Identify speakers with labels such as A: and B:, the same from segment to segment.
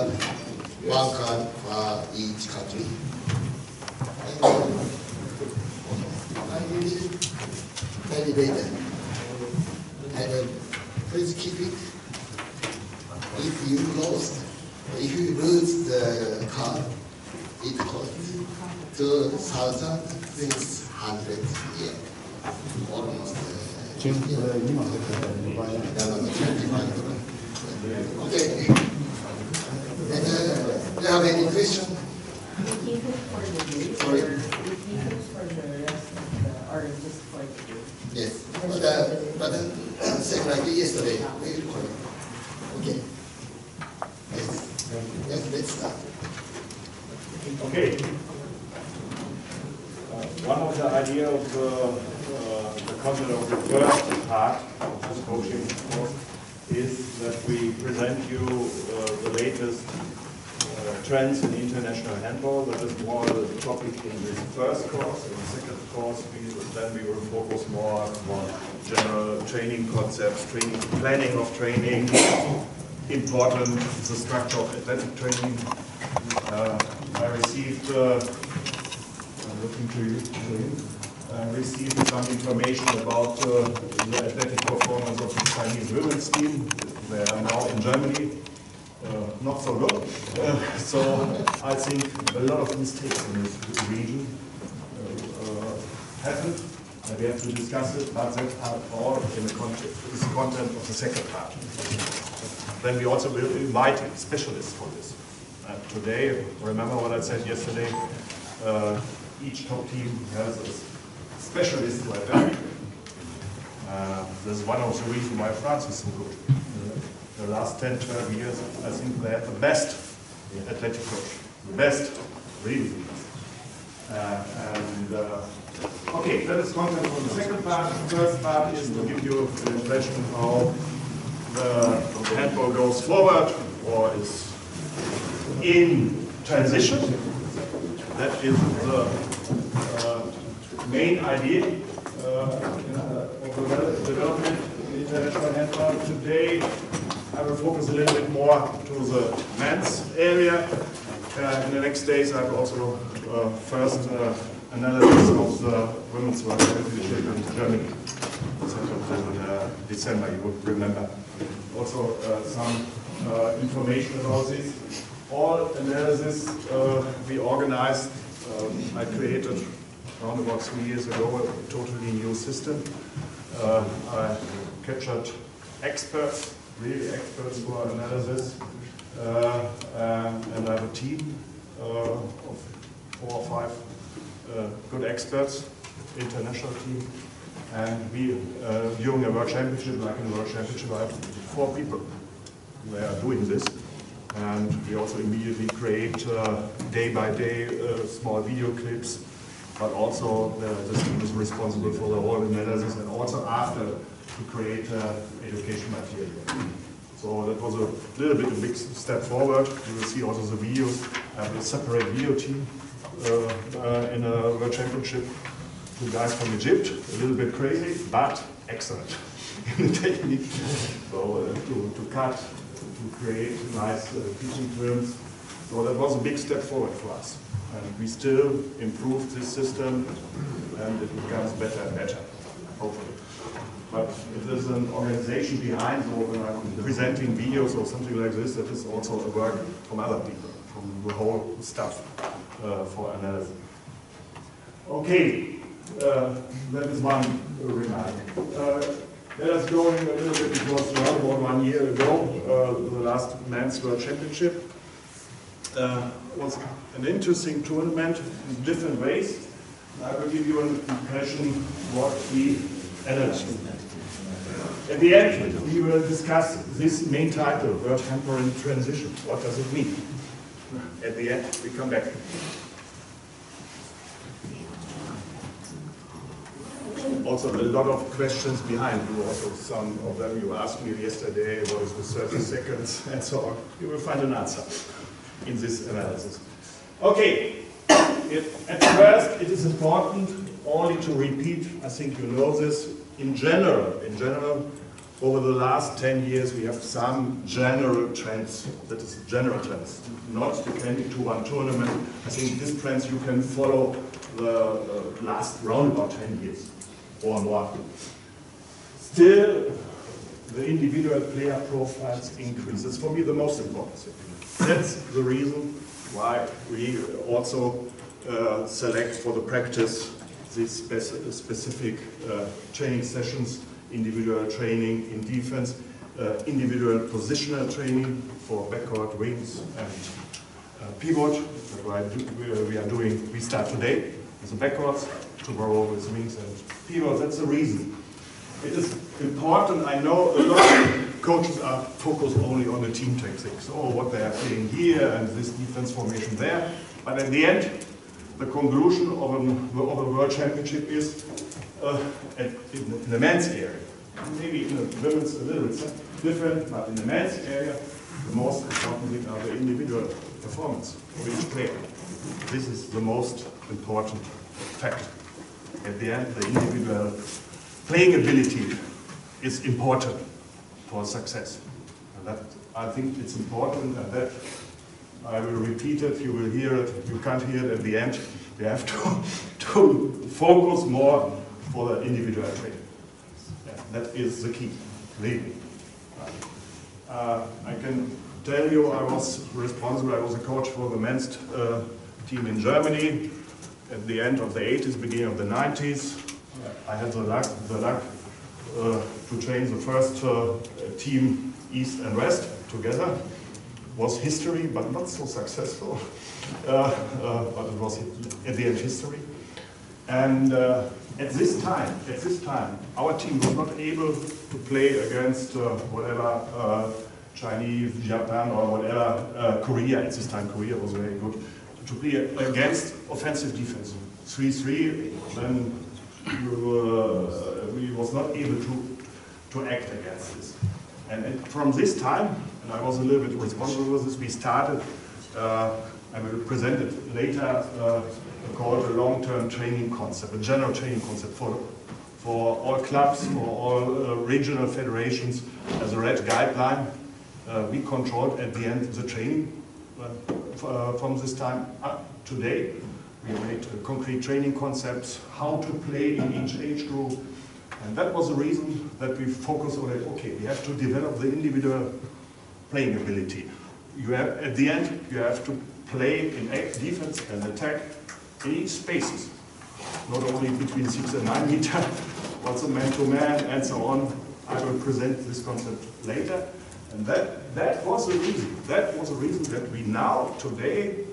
A: one card for each country. And very data. And please keep it. If you lose the card, it costs 2,600 yen. Almost. Okay. And do you have any question? Sorry? Yes. But same like yesterday. Okay. Yes, let's start.
B: Okay. One of the ideas of the content of the first part of this coaching course is that we present you the latest trends in international handball. That is more the topic in this first course. In the second course, we will focus more on general training concepts, planning of training, important the structure of athletic training. I received, I'm looking to you, I received some information about the athletic performance of the Chinese women's team. They are now in Germany. Not so good. So I think a lot of mistakes in this region happened. And we have to discuss it, but that are all in the content of the second part. Then we also will invite specialists for this. Today, remember what I said yesterday, each top team has a specialist like that. This is one of the reasons why France is so good. The last 10, 12 years, I think they have the best athletic coach. The best, really the best. Okay, that is content for the second part. The first part is to give you an impression how the handball goes forward or is in transition. That is the main idea of the development in international handball. Today, I will focus a little bit more to the men's area. In the next days, I will also first analysis of the women's world championship in Germany. In December, you would remember. Also some information about this. All analysis we organized. I created around about 3 years ago a totally new system. I captured experts, really experts for analysis, and I have a team of 4 or 5 good experts, international team. And we, during a World Championship, like in the World Championship, I have 4 people. They are doing this. And we also immediately create day by day small video clips, but also the team is responsible for the whole analysis and also after to create education material. So that was a little bit a big step forward. You will see also the videos. I have a separate video team in a World Championship. 2 guys from Egypt, a little bit crazy, but excellent in the technique. So to cut, to create nice teaching films. So that was a big step forward for us. And we still improve this system and it becomes better and better, hopefully. But if there's an organization behind, so when I'm presenting videos or something like this, that is also a work from other people, from the whole stuff for analysis. Okay, that is one remark. Let us go in a little bit, it was around about 1 year ago, the last men's World Championship. Was an interesting tournament in different ways. I will give you an impression what we analyzed. At the end, we will discuss this main title, World Handball in Transition. What does it mean? At the end, we come back. Also, a lot of questions behind you. Also, some of them you asked me yesterday, what is the 30 seconds, and so on. You will find an answer in this analysis. Okay, at first it is important only to repeat, I think you know this, in general, over the last 10 years, we have some general trends. That is general trends, not depending to one tournament. I think these trends you can follow the last round about 10 years or more. Still, the individual player profiles increase. That's for me the most important thing. That's the reason why we also select for the practice these specific training sessions, individual training in defense, individual positional training for backcourt, wings, and pivot. We start today with the backcourts, tomorrow with wings and pivot. That's the reason. It is important. I know a lot of coaches are focused only on the team tactics, or what they are playing here and this defense formation there. But at the end, the conclusion of a world championship is in the men's area. Maybe in the women's a little bit different, but in the men's area, the most important thing are the individual performance of each player. This is the most important fact. At the end, the individual playing ability is important for success. And that, I think it's important, and that I will repeat it, you will hear it, you can't hear it at the end. We have to focus more for the individual training. Yeah, that is the key, really. I can tell you I was responsible, I was a coach for the men's team in Germany at the end of the 80s, beginning of the 90s. I had the luck to train the first team East and West together. Was history, but not so successful. But it was at the end history. And at this time, our team was not able to play against whatever Chinese, Japan, or whatever Korea. At this time, Korea was very good to play against offensive defense. 3-3, then we was not able to act against this. And from this time, and I was a little bit responsible for this, we started, I will present it later, called a long-term training concept, a general training concept for all clubs, for all regional federations as a red guideline. We controlled at the end the training from this time up today. We made concrete training concepts, how to play in each age group. And that was the reason that we focused on it. Okay, we have to develop the individual playing ability. You have, at the end, you have to play in defense and attack in each spaces. Not only between 6 and 9 meters, also man-to-man and so on. I will present this concept later. And that was the reason. That was the reason that we now, today,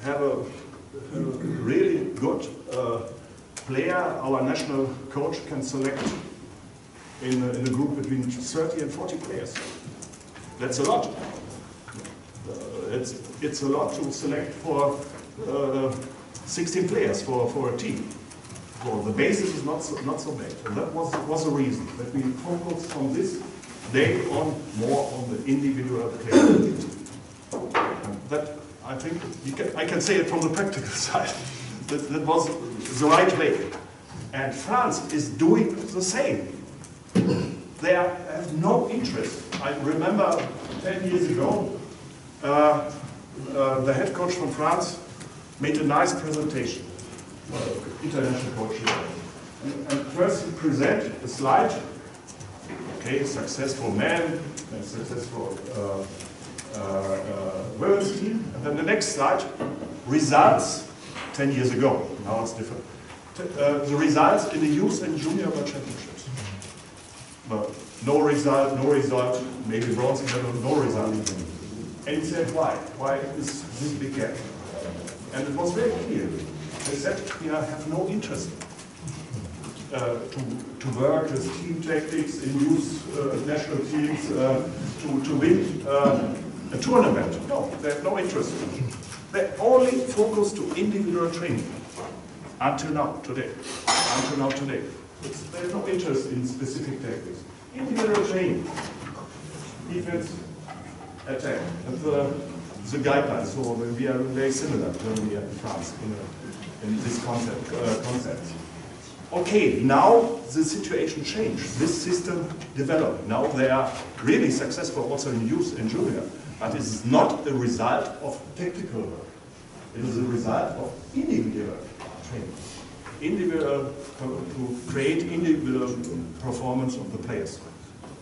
B: have a really good player. Our national coach can select in a group between 30 and 40 players. That's a lot. It's a lot to select for 16 players for a team. Well, the basis is not so bad. And that was the reason that we focused from this day on more on the individual player. That, I think I can say it from the practical side. That was the right way. And France is doing the same. They have no interest. I remember 10 years ago, the head coach from France made a nice presentation, international coach here. And first he presented a slide, okay, successful men, and successful women's team. And then the next slide, results 10 years ago. Now it's different. The results in the youth and junior world championships. But no result, maybe bronze medal, no result. And he said, why? Why is this big gap? And it was very clear. They said, we have no interest to work with team tactics in youth national teams to win a tournament. No, they have no interest. They only focus to individual training. Until now, today. Until now, today. There is no interest in specific tactics. Individual training, defense, attack. And the guidelines, so we are very similar to Germany and France in this concept. Okay, now the situation changed. This system developed. Now they are really successful also in use in junior. But it is not a result of technical work. It is a result of individual training. Individual, to create individual performance of the players,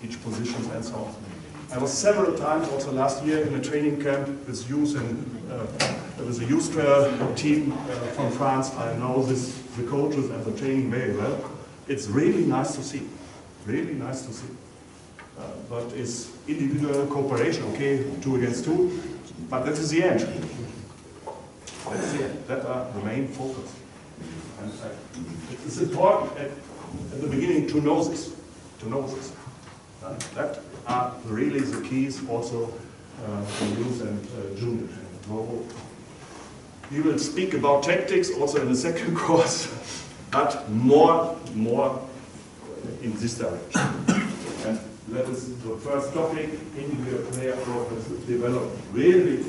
B: each position and so on. I was several times also last year in a training camp with youth and there was a youth team from France. I know the coaches and the training very well. It's really nice to see, really nice to see. But it's individual cooperation, okay, 2 against 2, but that is the end. That's the end. That are the main focus. And it's important at the beginning to know this, that are really the keys also in youth and junior. We will speak about tactics also in the second course, but more in this direction. And that is the first topic, individual player progress developed really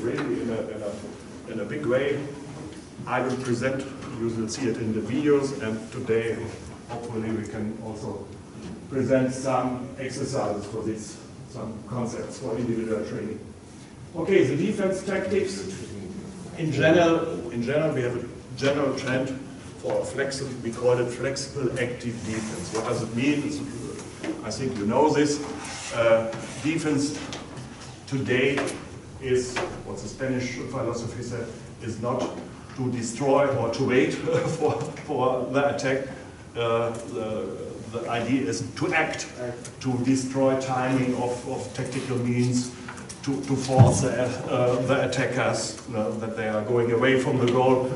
B: in a big way. I will present, you will see it in the videos, and today hopefully we can also present some exercises for this, some concepts for individual training. Okay, the defense tactics. In general, we have a general trend for flexible, we call it flexible active defense. What does it mean? I think you know this. Defense today is, what the Spanish philosophy said, is not to destroy or to wait for the attack. The idea is to act, to destroy timing of tactical means, to force the attackers that they are going away from the goal.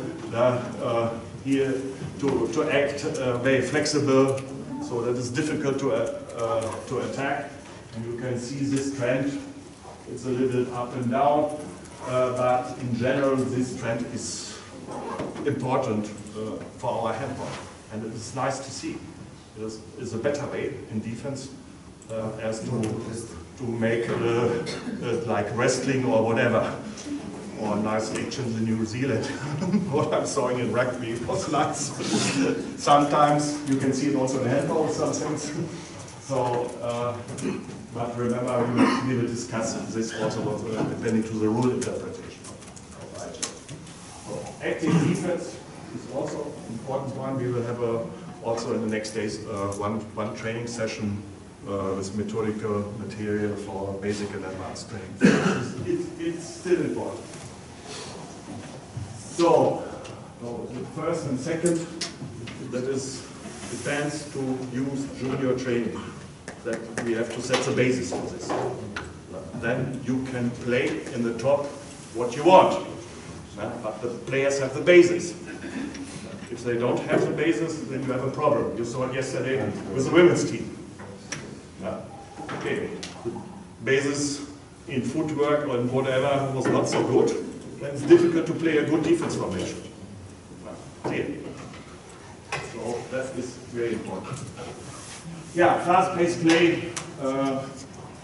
B: Here to act very flexible, so that it's difficult to attack. And you can see this trend. It's a little up and down, but in general this trend is important for our handball, and it is nice to see. It is a better way in defense as to make like wrestling or whatever, or nice actions in New Zealand. What I'm sawing in rugby was nice. Sometimes you can see it also in handball, some things. So, but remember, we will discuss this also depending to the rule interpretation of IHF. So, active defense is also an important one. We will have also in the next days one training session with methodical material for basic and advanced training. It's still important. So, the first and second, that is depends to use junior training. That we have to set the basis for this. Then you can play in the top what you want. But the players have the basis. If they don't have the basis, then you have a problem. You saw it yesterday with the women's team. Okay, the basis in footwork or in whatever was not so good, then it's difficult to play a good defense formation. Clear. So that is very important. Yeah, fast-paced play.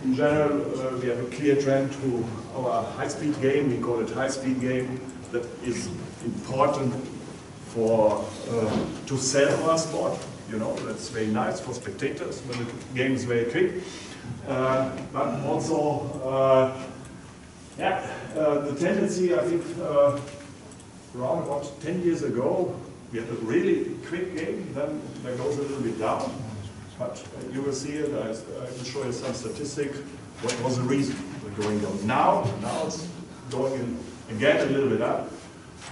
B: In general, we have a clear trend to our high-speed game. We call it high-speed game. That is important for to sell our sport. You know, that's very nice for spectators when the game is very quick. But also, the tendency, I think, around about 10 years ago, we had a really quick game. Then that goes a little bit down. But you will see it. I will show you some statistics. What was the reason for going down? Now it's going in again a little bit up.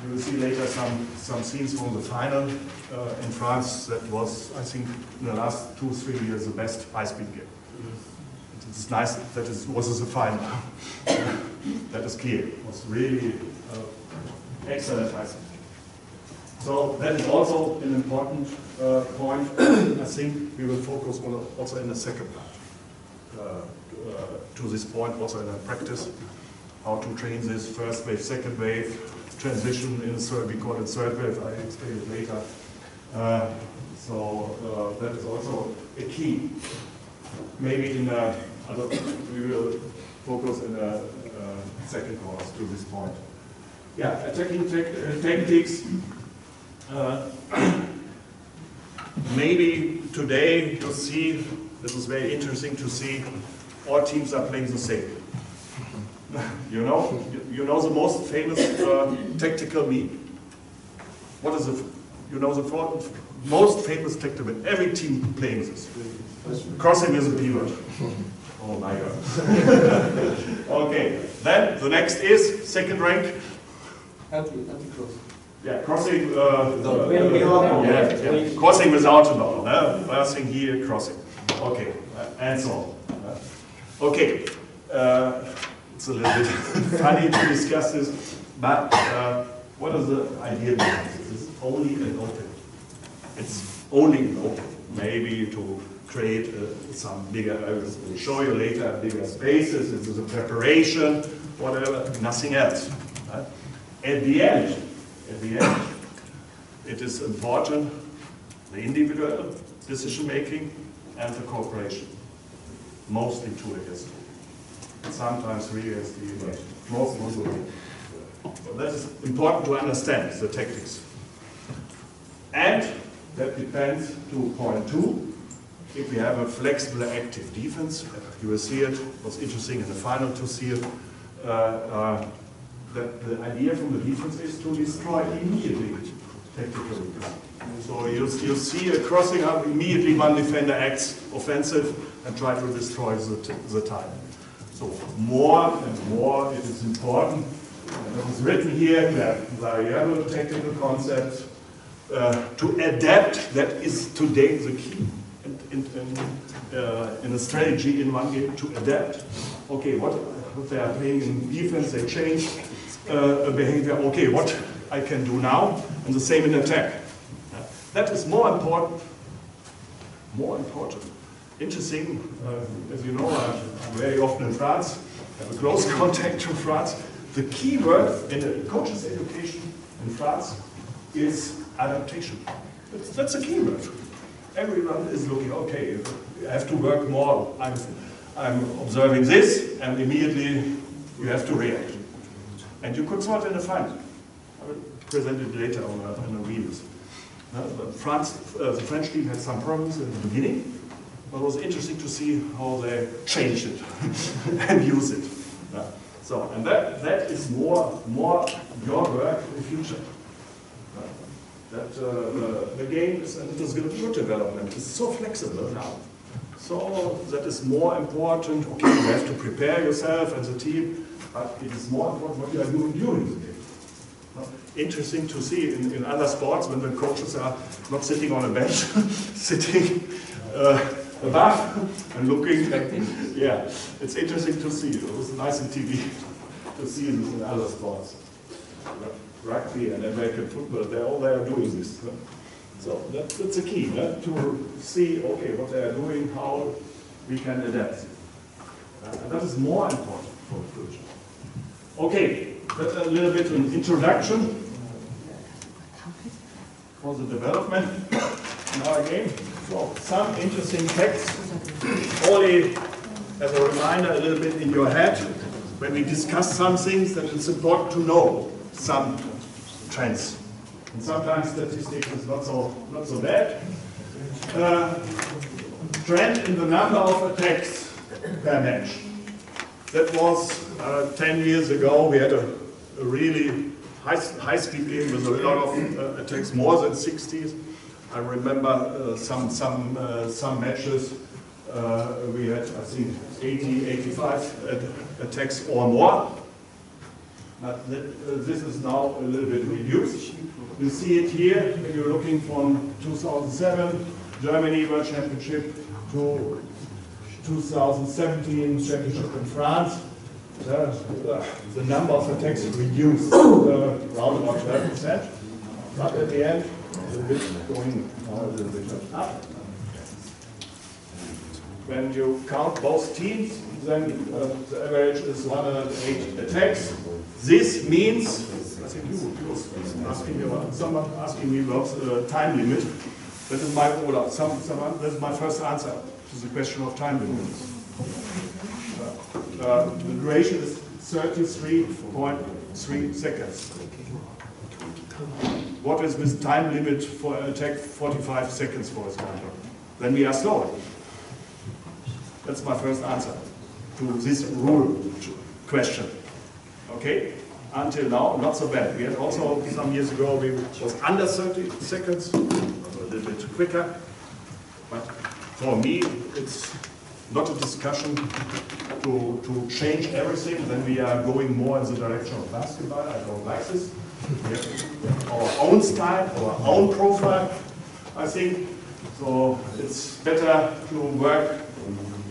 B: You will see later some scenes from the final in France. That was, I think, in the last 2-3 years, the best high-speed game. It's nice that it was the final. That is clear. It was really excellent high-speed. So that is also an important point. I think we will focus on also in the second part to this point, also in the practice, how to train this first wave, second wave, transition in third, we call it third wave, I explain it later. So that is also a key. Maybe in we will focus in a second course to this point. Yeah, attacking tactics. maybe today you see, this is very interesting to see, all teams are playing the same. You know the most famous tactical meme. What is it? You know the most famous tactical meme. Every team playing this. Crossing with a pivot. Oh my God. Okay. Then the next is second rank.
C: Anti-cross.
B: Yeah, crossing. Crossing without a ball. Passing here, crossing. Okay, and so on. Okay. It's a little bit funny to discuss this, but what is the idea behind this? It's only an opening. It's only an opening. Maybe to create some bigger, I will show you later, bigger spaces. This is a preparation, whatever, nothing else. Right? At the end, it is important, the individual decision making and the cooperation. Mostly 2 against 2. Sometimes 3 against 3, but mostly. So that is important to understand, the tactics. And that depends to point 2. If we have a flexible active defense, you will see it, it was interesting in the final to see it, that the idea from the defense is to destroy immediately tactically. So you see a crossing up, immediately one defender acts offensive and try to destroy the time. So more and more it is important, and it is written here, we have variable tactical concepts, to adapt, that is today the key in a strategy in one game, to adapt. Okay, what they are playing in defense, they change a behavior, okay, what I can do now, and the same in attack. That is more important. Interesting, as you know, I'm very often in France, I have a close contact to France. The key word in the coach's education in France is adaptation. That's a key word. Everyone is looking, okay, I have to work more, I'm observing this, and immediately you have to react. And you could sort in a final. I will present it later on the videos. The French team had some problems in the beginning, but it was interesting to see how they changed it and use it. So, and that is more your work in the future. That the game is, and it is good development. It's so flexible now. So that is more important. Okay, you have to prepare yourself as a team, but it is more important what you are doing during the game. Interesting to see in other sports when the coaches are not sitting on a bench, sitting above and looking. Yeah, it's interesting to see. It was nice on TV to see this in other sports. Rugby and American football, they are doing this. So that's a key, to see, okay, what they are doing, how we can adapt. And that is more important for the future. Okay, that's a little bit an introduction for the development in our game. So some interesting facts, only as a reminder, a little bit in your head. When we discuss some things, that it's important to know some trends. And sometimes statistics is not so bad. Trend in the number of attacks per match. That was 10 years ago. We had a really high-speed game with a lot of attacks, more than 60s. I remember some matches we had, I think, 80, 85 attacks or more. But this is now a little bit reduced. You see it here when you're looking from 2007 Germany World Championship to 2017 Championship in France. The number of attacks reduced around about 12%. But at the end, it's a bit going a little bit up. When you count both teams, then the average is 108 attacks. This means, I think you asking me about, someone asking me about the time limit. That is my, that is my first answer to the question of time limits. The duration is 33.3 seconds. What is with time limit for an attack 45 seconds, for example? Then we are slower. That's my first answer to this rule question. Okay? Until now, not so bad. We had also some years ago, we was under 30 seconds, a little bit quicker. But for me, it's not a discussion to change everything. Then we are going more in the direction of basketball. I don't like this. We have our own style, our own profile, I think. So it's better to work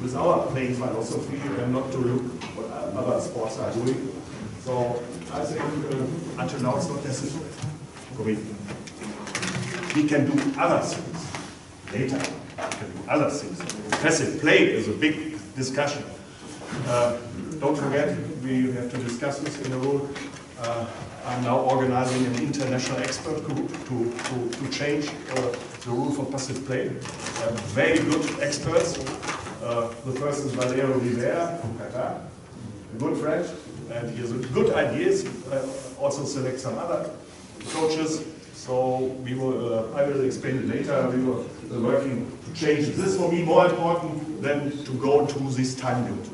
B: with our playing philosophy and not to look what other sports are doing. So I think until now it's not necessary for me. We can do other things later. We can do other things. Passive play is a big discussion. Don't forget, we have to discuss this in a rule. I'm now organizing an international expert group to change the rule for passive play. Very good experts. The first is Valero Rivera from Qatar, a good friend, and he has good ideas. Also select some other coaches. So we will. I will explain it later. We will working to change this. This for me more important than to go to this time limit.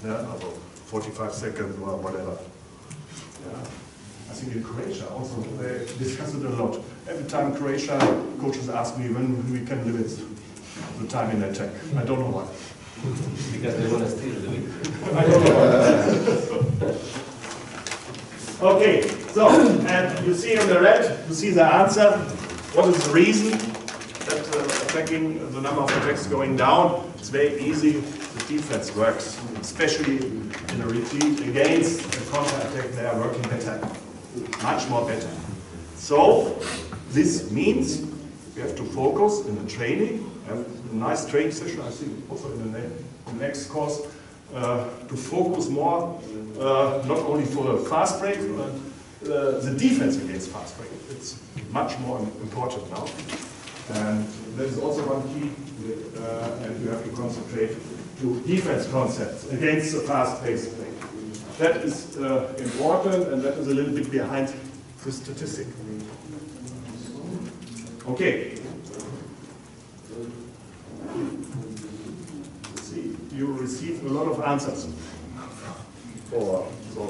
B: Yeah, also 45 seconds or whatever. Yeah. I think in Croatia also they discuss it a lot. Every time Croatia coaches ask me when we can limit the time in attack. I don't know why.
D: Because they want to steal the win.
B: I don't know why. Okay, so, and you see on the red, you see the answer. What is the reason that the number of attacks going down? It's very easy. The defense works, especially in a retreat against a counter-attack. They are working better, much more better. So, this means we have to focus in the training. Have a nice training session, I think, also in the next course, to focus more, not only for the fast break, but the defense against fast break. It's much more important now. And that is also one key, and you have to concentrate to defense concepts against the fast-paced play. That is important, and that is a little bit behind the statistic. Okay. See, you receive a lot of answers for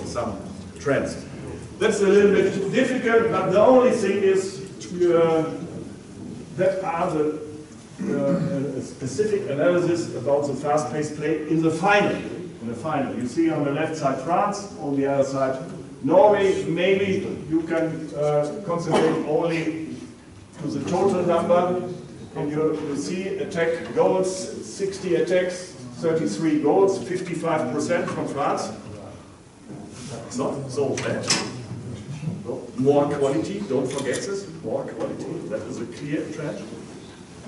B: some trends. That's a little bit difficult, but the only thing is that are the specific analysis about the fast-paced play in the final. In the final, you see on the left side France, on the other side Norway. Maybe you can concentrate only to the total number, and you see attack goals, 60 attacks, 33 goals, 55% from France. It's not so bad. More quality, don't forget this, more quality, that is a clear trend.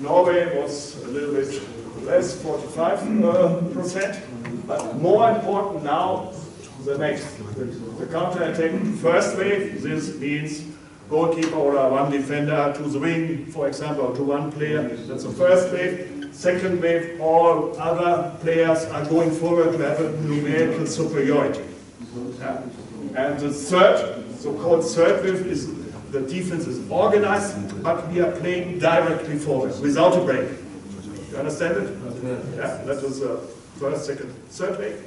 B: Norway was a little bit less, 45%, but more important now, the next, the counter-attack first wave. This means goalkeeper or one defender to the wing, for example, or to one player. That's the first wave. Second wave, all other players are going forward to have a numerical superiority. Yeah. And the third, so-called third wave, is the defense is organized, but we are playing directly forward, without a break. You understand it? Yeah, that was the first, second, third wave.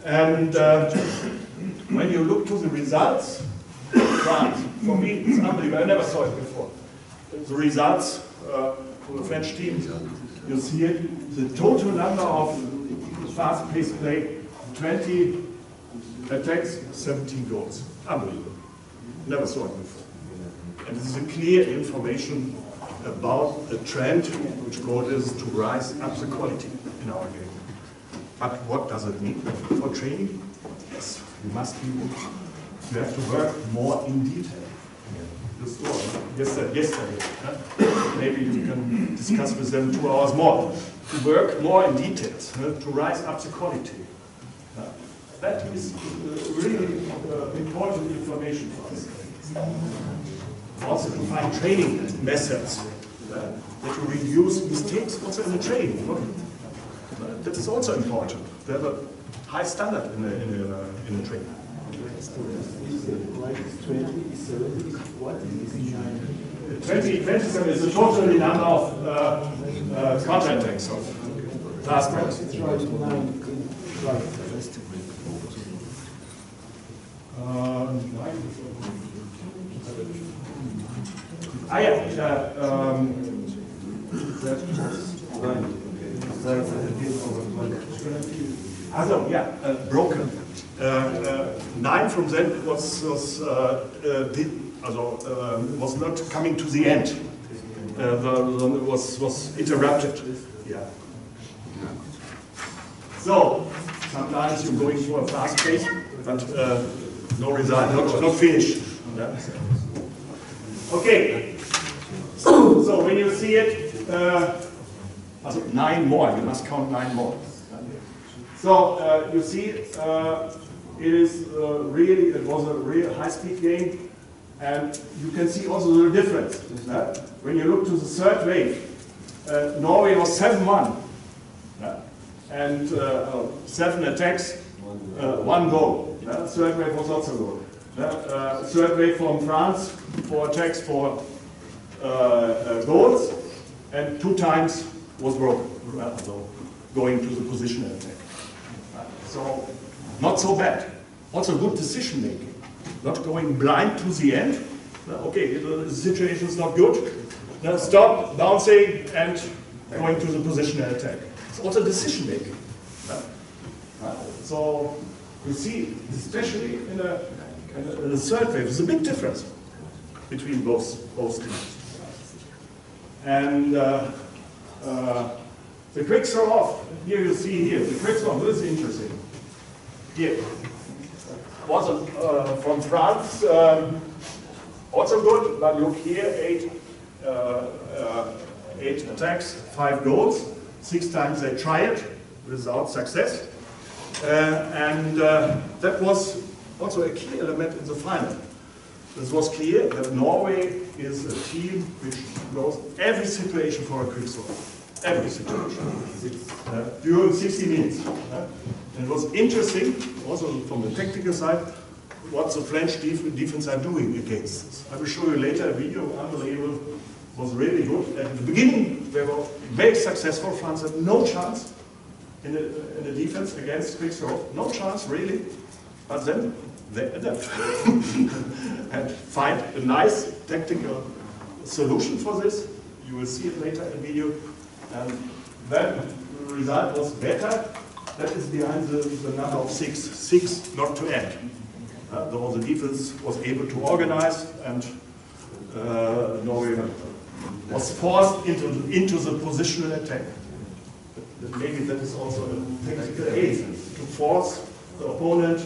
B: And when you look to the results, France, for me, it's unbelievable. I never saw it before. The results for the French team, you see it, the total number of fast-paced play, 20 attacks, 17 goals. Unbelievable. Never saw it before. And this is a clear information about a trend which goal is to rise up the quality in our game. But what does it mean for training? Yes, you have to work more in detail. Yesterday. Maybe you can discuss with them 2 hours more. To work more in details, to rise up the quality. That is really important information for us. Also to find training methods that to reduce mistakes also in the training. That is also important. To have a high standard in the training.
C: Like 20 is 70 is what? Is 9.
B: 27 is the total number of counterattacks of fast breaks.
C: It's right, 9. Right.
B: Broken. 9 from them was not coming to the end. Was interrupted. Yeah. So sometimes you're going for a fast pace, but no result, not finished. Yeah. Okay. So when you see it, 9 more. You must count 9 more. So you see, it is really, it was a real high-speed game, and you can see also the difference. When you look to the third wave, Norway was 7-1, and 7 attacks, 1 goal. Third wave was not so good. Third wave from France, 4 attacks, 4 goals, and 2 times was broken, so going to the positional attack. So, not so bad. Also good decision making. Not going blind to the end. Okay, the situation is not good. Now stop, bouncing, and going to the positional attack. It's also decision making. So, you see, especially in the third wave, there's a big difference between both teams. And the quick throw off, here you see here, the quick throw off, this is interesting. Here, was from France, also good, but look here, 8 attacks, 5 goals, 6 times they tried without success. That was also a key element in the final. This was clear that Norway is a team which knows every situation for a quick throw. Every situation. During 60 minutes. And it was interesting, also from the technical side, what the French defense are doing against this. I will show you later a video, unbelievable, was really good. At the beginning, they were very successful. France had no chance in the defense against quick throw. No chance, really. But then they adapt and find a nice tactical solution for this. You will see it later in the video. And then the result was better. That is behind the number of 6. 6 not to end. Though the defense was able to organize, and Norway was forced into the positional attack. Maybe that is also a tactical aid, to force the opponent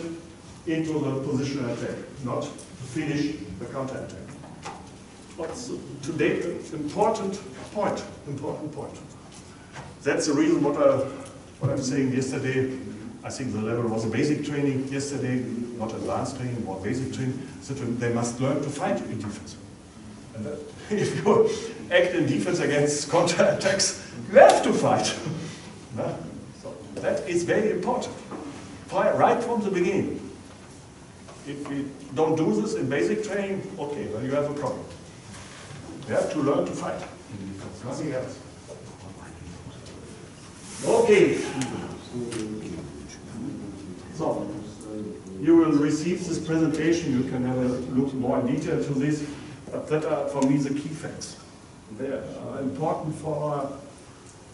B: into the positional attack, not to finish the counter-attack. What's today an important point. That's the reason what I'm saying yesterday. I think the level was a basic training yesterday, not advanced training, more basic training. So they must learn to fight in defense. And that, if you act in defense against counter-attacks, you have to fight. So that is very important, right from the beginning. If we don't do this in basic training, okay, then you have a problem. You have to learn to fight in defense, nothing else. Okay. So, you will receive this presentation, you can have a look more in detail to this, but that are for me the key facts. They are important for our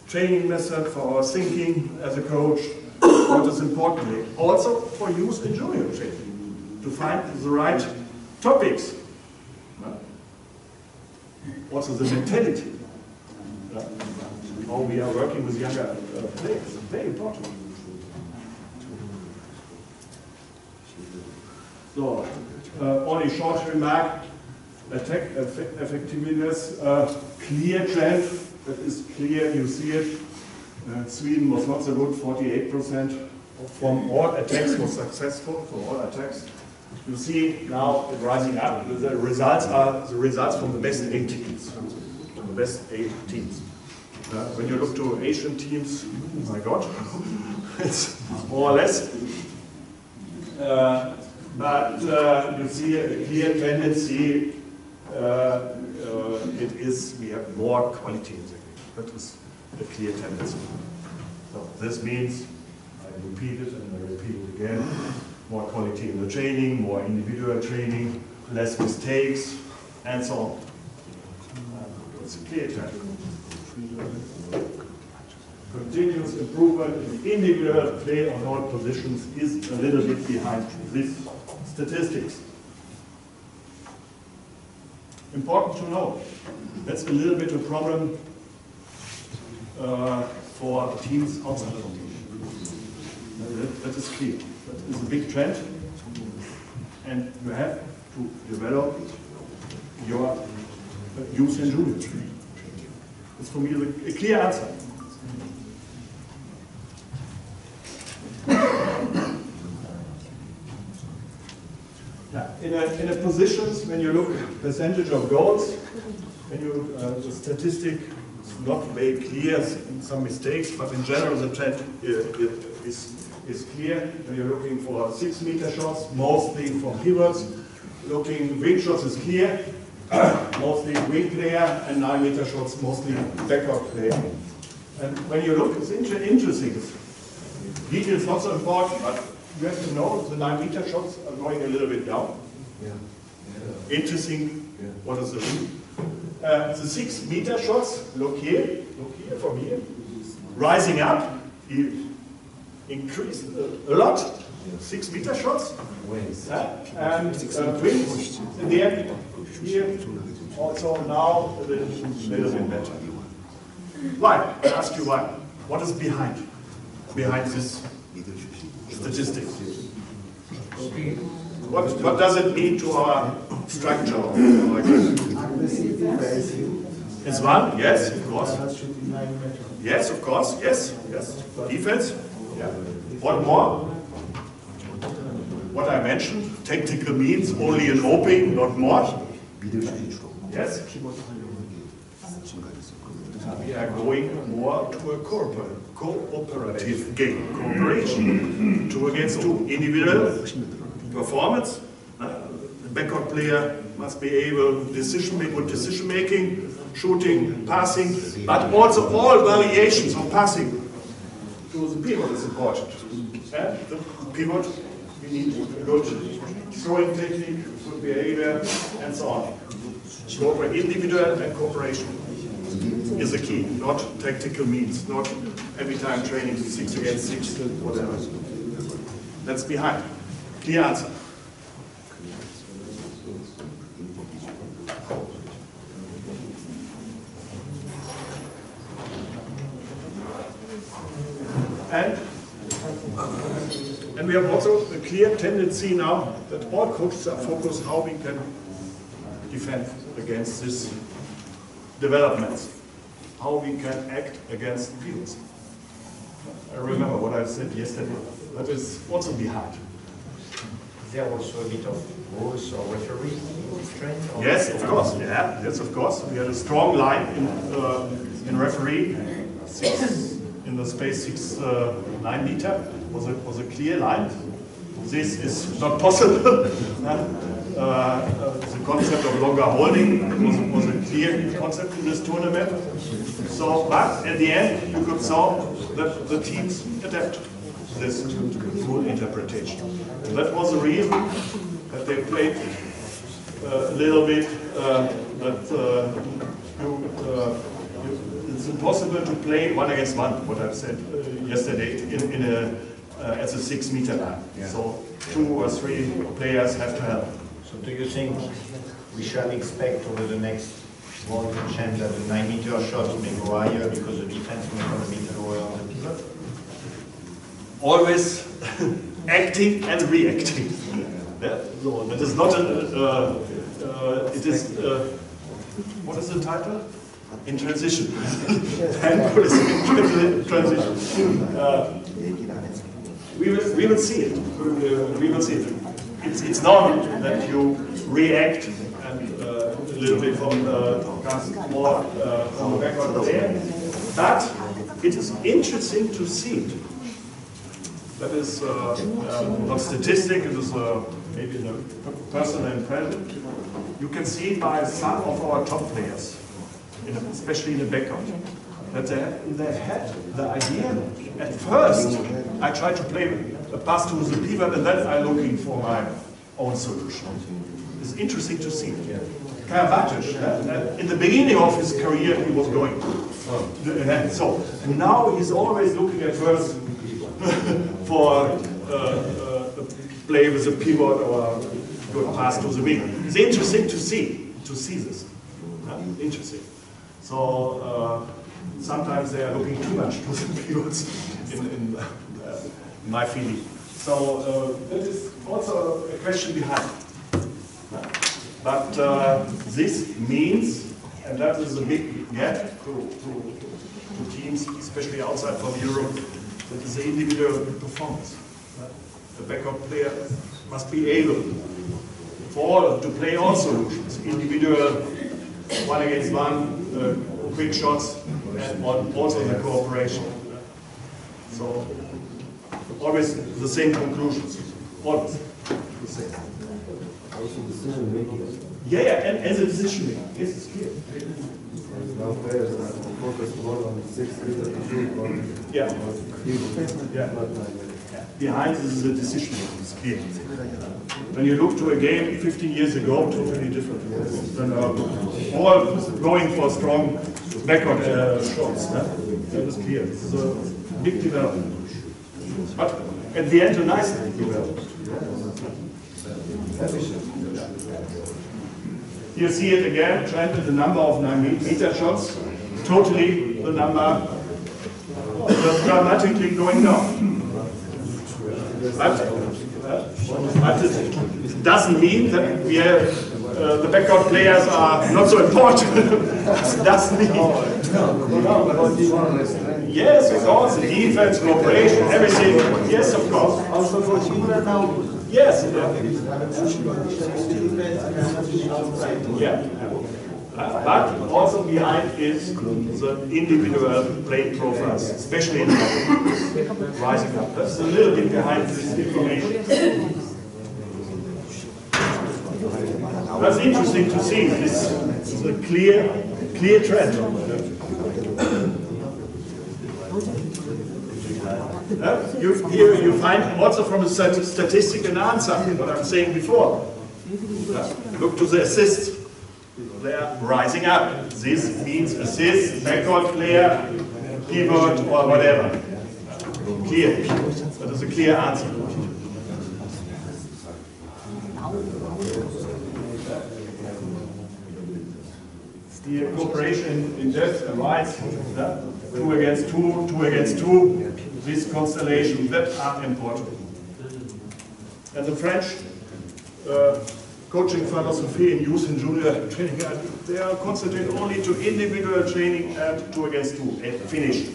B: training method, for our thinking as a coach, what is important. Also for use in junior training, to find the right topics. Also the mentality. How we are working with younger players, very important. So, only short remark, attack effectiveness, clear trend, that is clear, you see it. Sweden was not so good, 48% from all attacks was successful, from all attacks. You see now it rising up, the results are the results from the best 8 teams. From the best 8 teams. When you look to Asian teams, oh my God, it's more or less. but you see a clear tendency. We have more quality in the game. That is a clear tendency. So this means, I repeat it and I repeat it again, more quality in the training, more individual training, less mistakes, and so on. It's a clear trend. Continuous improvement in individual play on all positions is a little bit behind these statistics. Important to know, that's a little bit a problem for teams outside of the team. That is clear. That is a big trend, and you have to develop your youth and junior training. That's for me a clear answer. In a positions, when you look at percentage of goals, when you the statistic is not very clear, some mistakes, but in general the trend is clear. When you're looking for 6-meter shots, mostly from pivots. Looking wing shots is clear, mostly wing player, and 9-meter shots mostly backward player. And when you look, it's interesting. Detail is not so important, but you have to know the 9-meter shots are going a little bit down. Interesting. What is the reason? The 6-meter shots, look here from here, rising up, increased a lot. 6-meter shots, and wings in the end here also now a little bit better. Why? I ask you why. What is behind this statistic? What does it mean to our structure of our game? It's one, yes, of course. Yes, of course, yes. Defense, yeah. What more? What I mentioned, tactical means only an opening, not more. Yes? We are going more to a cooperative game, cooperation, 2 against 2, individual performance. The backup player must be able to decision making, shooting, passing, but also all variations of passing to the pivot is important. And the pivot, we need a good throwing technique, good behavior, and so on. Individual and cooperation is the key, not tactical means, not every time training 6 against 6, whatever. That's behind. Clear answer. And we have also a clear tendency now that all coaches are focused how we can defend against these developments, how we can act against pivots. I remember what I said yesterday. That is also behind.
E: Is there also a bit of rules or referee in this trend?
B: Yes, of course. Yeah, yes, of course. We had a strong line in referee. In the space 6-9 meter was a clear line. This is not possible. The concept of longer holding was a clear concept in this tournament. So, but at the end, you could saw that the teams adapt this full interpretation. And that was the reason that they played a little bit it's impossible to play 1 against 1, what I've said yesterday, as a 6-meter line. Yeah. So 2 or 3 players have to help.
E: So do you think we shall expect over the next World Champ that the 9-meter shot may go higher because the defense may go a bit lower on the pivot?
B: Always acting and reacting. So that is not it is, what is the title? In transition. Handball is in transition. We will see it. We will see it. It's normal that you react and a little bit from more from the backward there. But it is interesting to see it. That is not statistic. It is maybe in a personal impression. You can see by some of our top players, especially in the background, that they had the idea. At first, I tried to play a pass to the pivot, and then I'm looking for my own solution. It's interesting to see. Karabatic, in the beginning of his career, he was going ahead. So now he's always looking at first for play with a pivot or a good pass to the wing. It's interesting to see this. Interesting. So sometimes they are looking too much to the pivots in my feeling. So that is also a question behind. But this means, and that is a big gap to teams, especially outside from Europe, that is the individual performance. The backup player must be able to play all solutions, individual, one against one, quick shots, and also the cooperation. So always the same conclusions, always the same.
C: Also decision making.
B: Yeah, and the decision making, yes, it's clear.
C: Now players are focused more on 6 meters to shoot or
B: Behind this is the decision making, it's clear. When you look to a game 15 years ago, totally different. Then all going for strong backward shots. That is clear. This is a big development. But at the end, a nice development. You see it again, trend with the number of 9-meter shots, totally the number dramatically going down. But it doesn't mean that we have, the backup players are not so important. It doesn't mean. Yes, of course, the defense, cooperation, everything. Yes, of course.
C: Also for China now.
B: Yes. Yeah. But also behind is the individual play profiles, especially in the rising up. That's a little bit behind this information. That's interesting to see. This is a clear trend. Here you find also from a statistic an answer, what I'm saying before. Look to the assists. They are rising up. This means assist, backward player, pivot, or whatever. Clear. That is a clear answer. The cooperation in depth and rights, 2 against 2, 2 against 2, these constellations that are important. And the French coaching philosophy in youth and junior training, they are concentrated only to individual training and 2 against 2, and finish.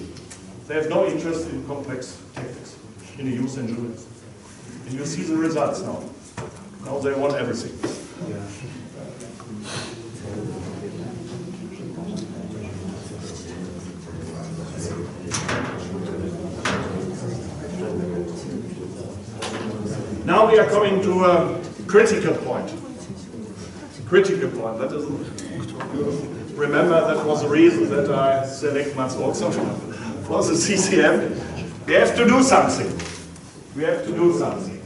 B: They have no interest in complex tactics in the youth and juniors. And you see the results now. Now they want everything. Now we are coming to a critical point. Critical point. That is, remember, that was the reason that I select Mats also for the CCM. We have to do something. We have to do something.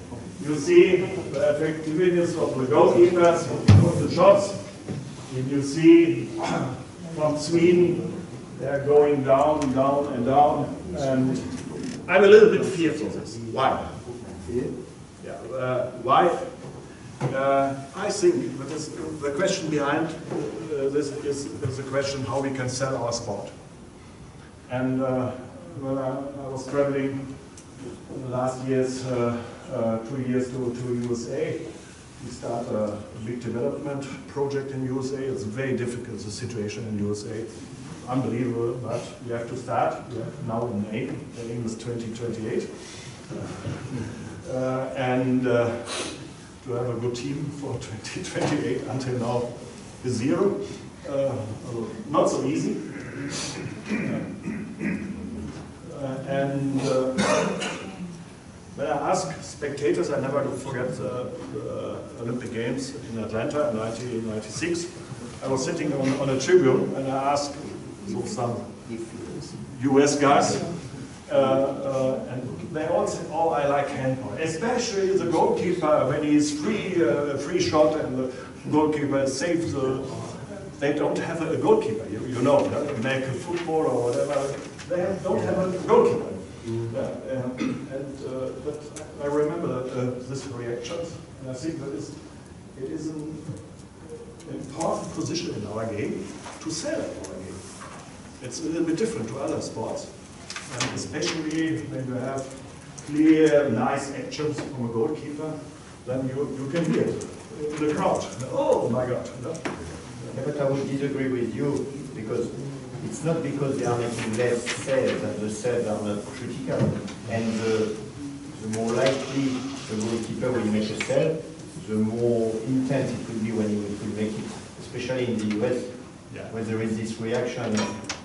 B: You see the effectiveness of the goalkeepers, of the shots. And you see from Sweden, they are going down, down, and down. And I'm a little bit fearful of this. Why? Why? I think that is the question behind this is the question how we can sell our sport. And when I was traveling in the last years, 2 years to USA, we start a big development project in USA. It's very difficult, the situation in USA. Unbelievable, but we have to start. We have now an aim. The aim is 2028. And to have a good team for 2028 until now is 0. Not so easy. And when I ask spectators, I never forget the Olympic Games in Atlanta in 1996. I was sitting on a tribune and I asked some US guys, and they all said, oh, I like handball, especially the goalkeeper when he's free shot and the goalkeeper saves they don't have a goalkeeper, you know, American football or whatever, they don't have a goalkeeper. But I remember this reaction, and I think that it is an important position in our game to sell our game. It's a little bit different to other sports, and especially when you have clear, nice actions from a goalkeeper, then you can hear it in the crowd. Oh my God!
E: Yeah, but I would disagree with you, because it's not because they are making less saves that the saves are not critical. And the more likely the goalkeeper will make a save, the more intense it will be when he will make it. Especially in the US, where there is this reaction,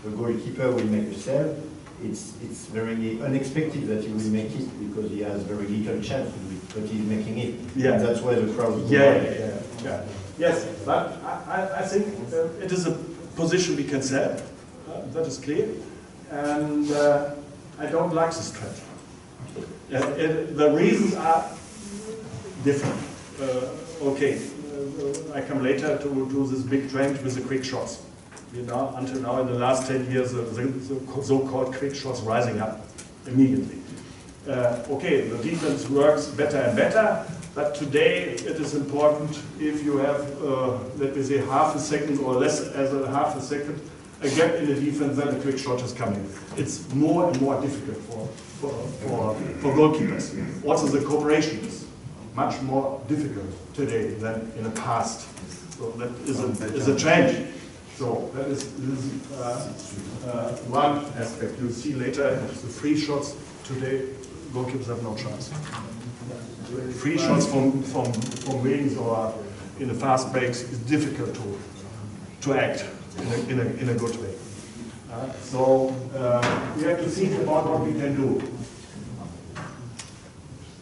E: the goalkeeper will make a save. It's very unexpected that he will make it because he has very little chance to do it, but he's making it.
B: Yeah.
E: And that's where the crowd.
B: Yeah. Yes, but I think it is a position we can sell. That is clear, and I don't like this trend. The reasons are different. I come later to this big trend with the quick shots. You know, until now, in the last 10 years, the so-called quick shots rising up immediately. The defense works better and better, but today it is important if you have, let me say, half a second or less as a half a second, a gap in the defense, then a quick shot is coming. It's more and more difficult for goalkeepers. Also, the cooperation is much more difficult today than in the past. So that is a change. So that is one aspect. You'll see later the free shots today. Goalkeepers have no chance. Free shots from wings or in the fast breaks is difficult to act in a good way. We have to think about what we can do.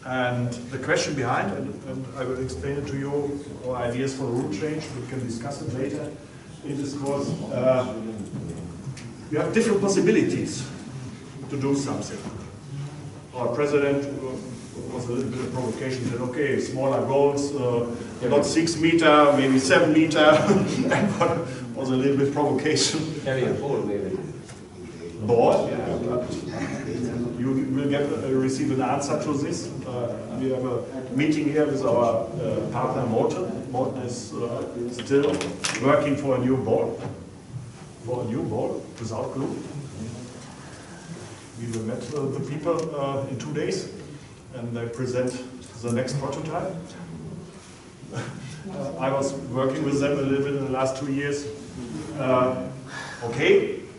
B: And the question behind, and I will explain it to you, our ideas for rule change, we can discuss it later in this course. You have different possibilities to do something. Our president was a little bit of provocation, said, okay, smaller goals, not 6 meter, maybe 7 meter, and was a little bit provocation.
D: Carry a ball, maybe.
B: Ball? Yeah. You will receive an answer to this. We have a meeting here with our partner Morten. Morten is still working for a new ball. Without glue. We will meet the people in 2 days, and they present the next prototype. I was working with them a little bit in the last 2 years.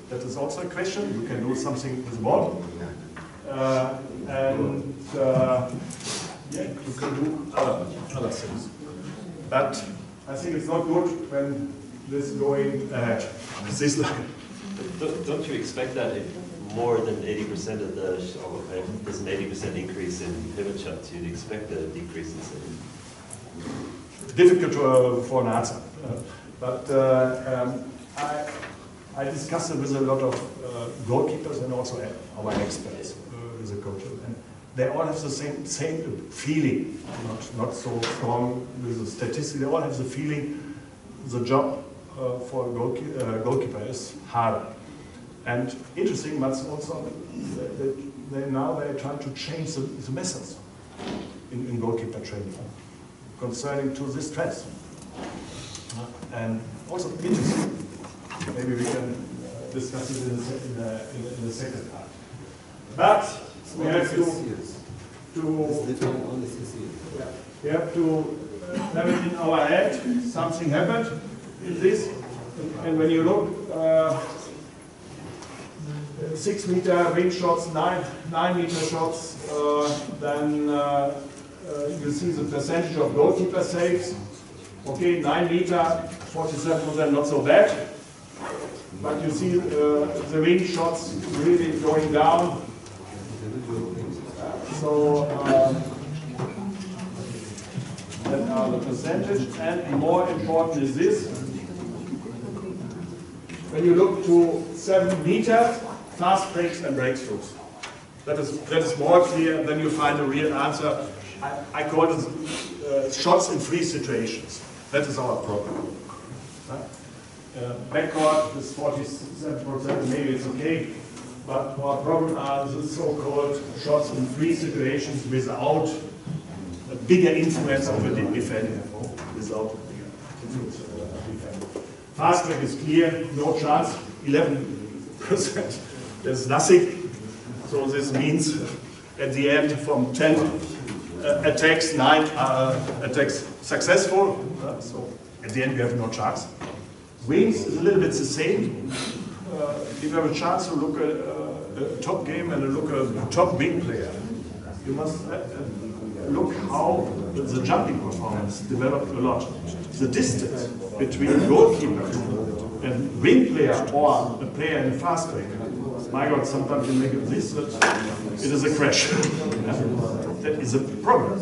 B: That is also a question. You can do something with ball. You can do other things. But I think it's not good when this is going ahead. This line.
F: Don't you expect that if more than 80% of the, or if there's an 80% increase in pivot shots, you'd expect a decrease in saving?
B: Difficult for an answer. I discussed it with a lot of goalkeepers and also our experts with the coaches, and they all have the same feeling, not so strong with the statistics. They all have the feeling the job for a goalkeeper is harder. And interesting, but also they're trying to change the methods in goalkeeper training concerning to this stress. And also interesting. Maybe we can discuss it in the second part. But we have to have it in our head. Something happened in this, and when you look, 6 meter ring shots, 9 meter shots, then you see the percentage of goalkeeper saves. Okay, 9 meter, 47%, not so bad. But you see the ring shots really going down. the percentage, and more important is this. When you look to 7 meters, fast breaks and breakthroughs. That is more clear, and then you find a real answer. I call it shots in free situations. That is our problem. Backcourt is 47%, maybe it's okay, but our problem are the so-called shots in free situations without a bigger influence of the defender. Without a bigger influence of the defender. Fast break is clear, no chance, 11%. There's nothing. So this means at the end from 10 attacks, 9 attacks successful. So at the end we have no chance. Wings is a little bit the same. If you have a chance to look at a top game and look at a top wing player, you must look how the jumping performance developed a lot. The distance between goalkeeper and wing player or a player in a fast break. My God, sometimes you make it this, but it is a crash. That is a problem.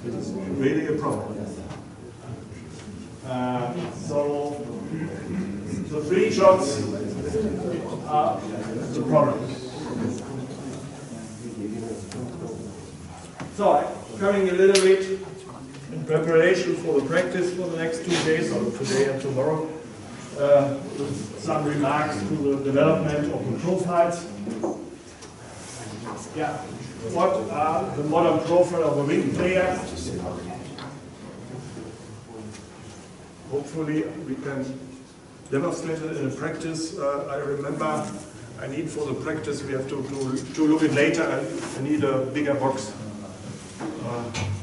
B: It is really a problem. So the free shots are the problem. So coming a little bit in preparation for the practice for the next 2 days, or today and tomorrow, some remarks to the development of the profiles. Yeah, what are the modern profile of a wing player? Hopefully we can demonstrate it in practice. I remember I need for the practice, we have to look at later, I need a bigger box.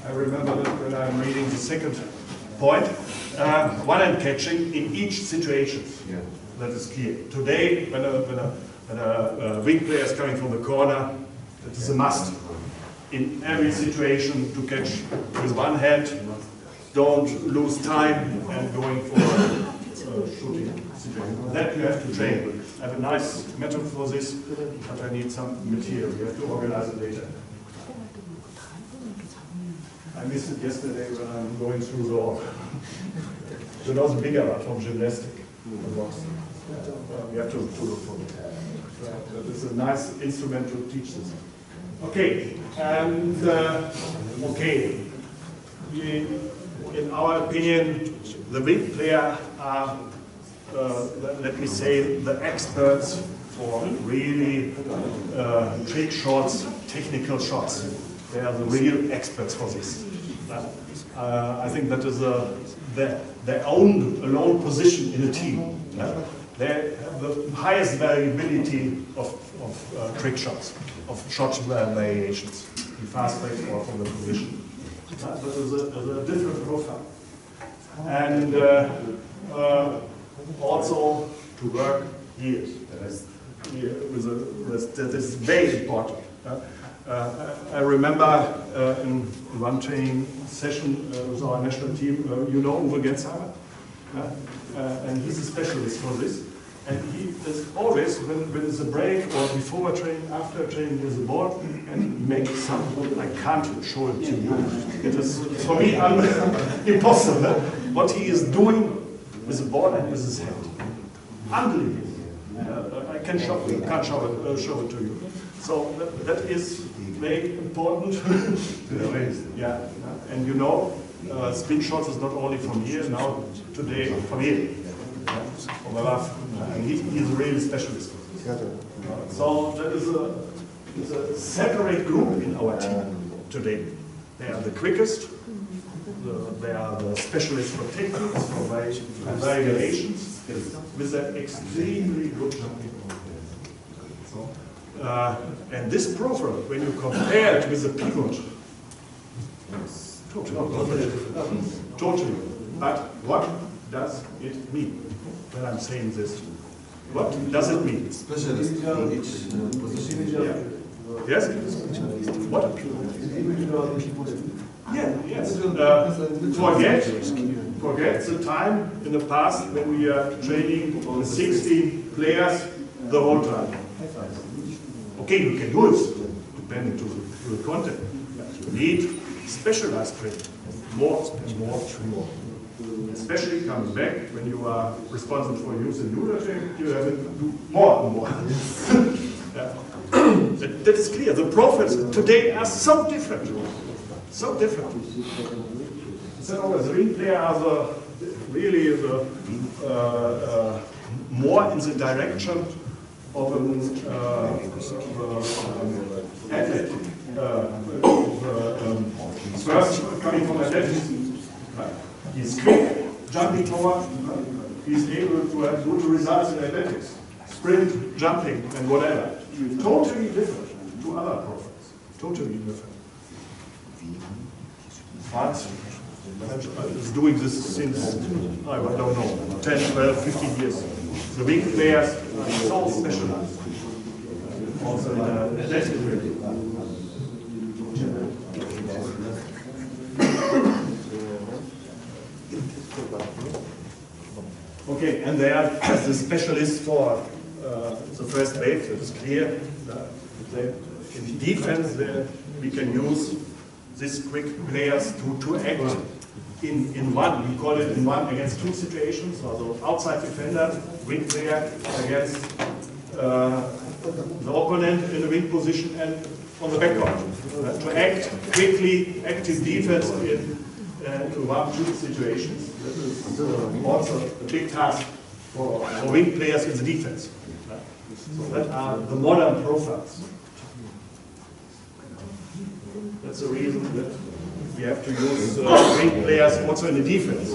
B: I remember that when I'm reading the second point, one-hand catching in each situation. Yeah. That is clear. Today, when a wing player is coming from the corner, it is a must in every situation to catch with one hand. Don't lose time and going for shooting situation. That you have to train. I have a nice method for this, but I need some material. You have to organize it later. I missed it yesterday when I'm going through the the bigger one from gymnastic. We have to look for it. That is a nice instrument to teach this. Okay, and okay. In our opinion, the wing player are, let me say, the experts for really trick shots, technical shots. They are the real experts for this. I think that is their own alone position in a team. They have the highest variability of trick shots, of shot variations, in fast break or from the position. That is a different profile. And also to work here. That is very important. I remember in one training session with our national team, you know Uwe Gensheimer? And he's a specialist for this. And he is always, when there's a break or before training, after training, there's a ball, and he makes something. I can't show it to you. It is, for me, impossible. What he is doing with the ball and with his hand. Unbelievable. I can't show it to you. So that is very important. Yeah. And you know, spin shots is not only from here, now today from here. From the left. And he is a real specialist. So that is a separate group in our team today. They are the quickest, they are the specialists for techniques, for variations, with an extremely good jumping. So, and this profile, when you compare it with the pivot, totally. But what does it mean when I'm saying this? What does it mean?
G: Specialist in each position.
B: Yeah. Yes? What? Yeah, yes. Forget the time in the past when we are training with 16 players the whole time. Okay, you can do it, depending to the content. You need specialized training. more and more and more. Especially coming back, when you are responsible for use in leadership, you have to do more and more. Yeah. That is clear. The profiles today are so different. So different. So the ring player are really more in the direction of an athlete. First, coming from athleticism. He's quick, jumping forward, he's able to have good results in athletics, sprint, jumping, and whatever. Totally different to other profiles. Totally different. France is doing this since, I don't know, 10, 12, 15 years. The wing players are so specialized. Also in athletics. Okay, and they are the specialists for the first wave, that is clear. In defense, we can use these quick players to act in one, we call it in one against two situations, also outside defender, wing player against the opponent in the wing position and on the backcourt. To act quickly, active defense in one, two situations. That is also a big task for wing players in the defense. So that are the modern profiles. That's the reason that we have to use wing players also in the defense,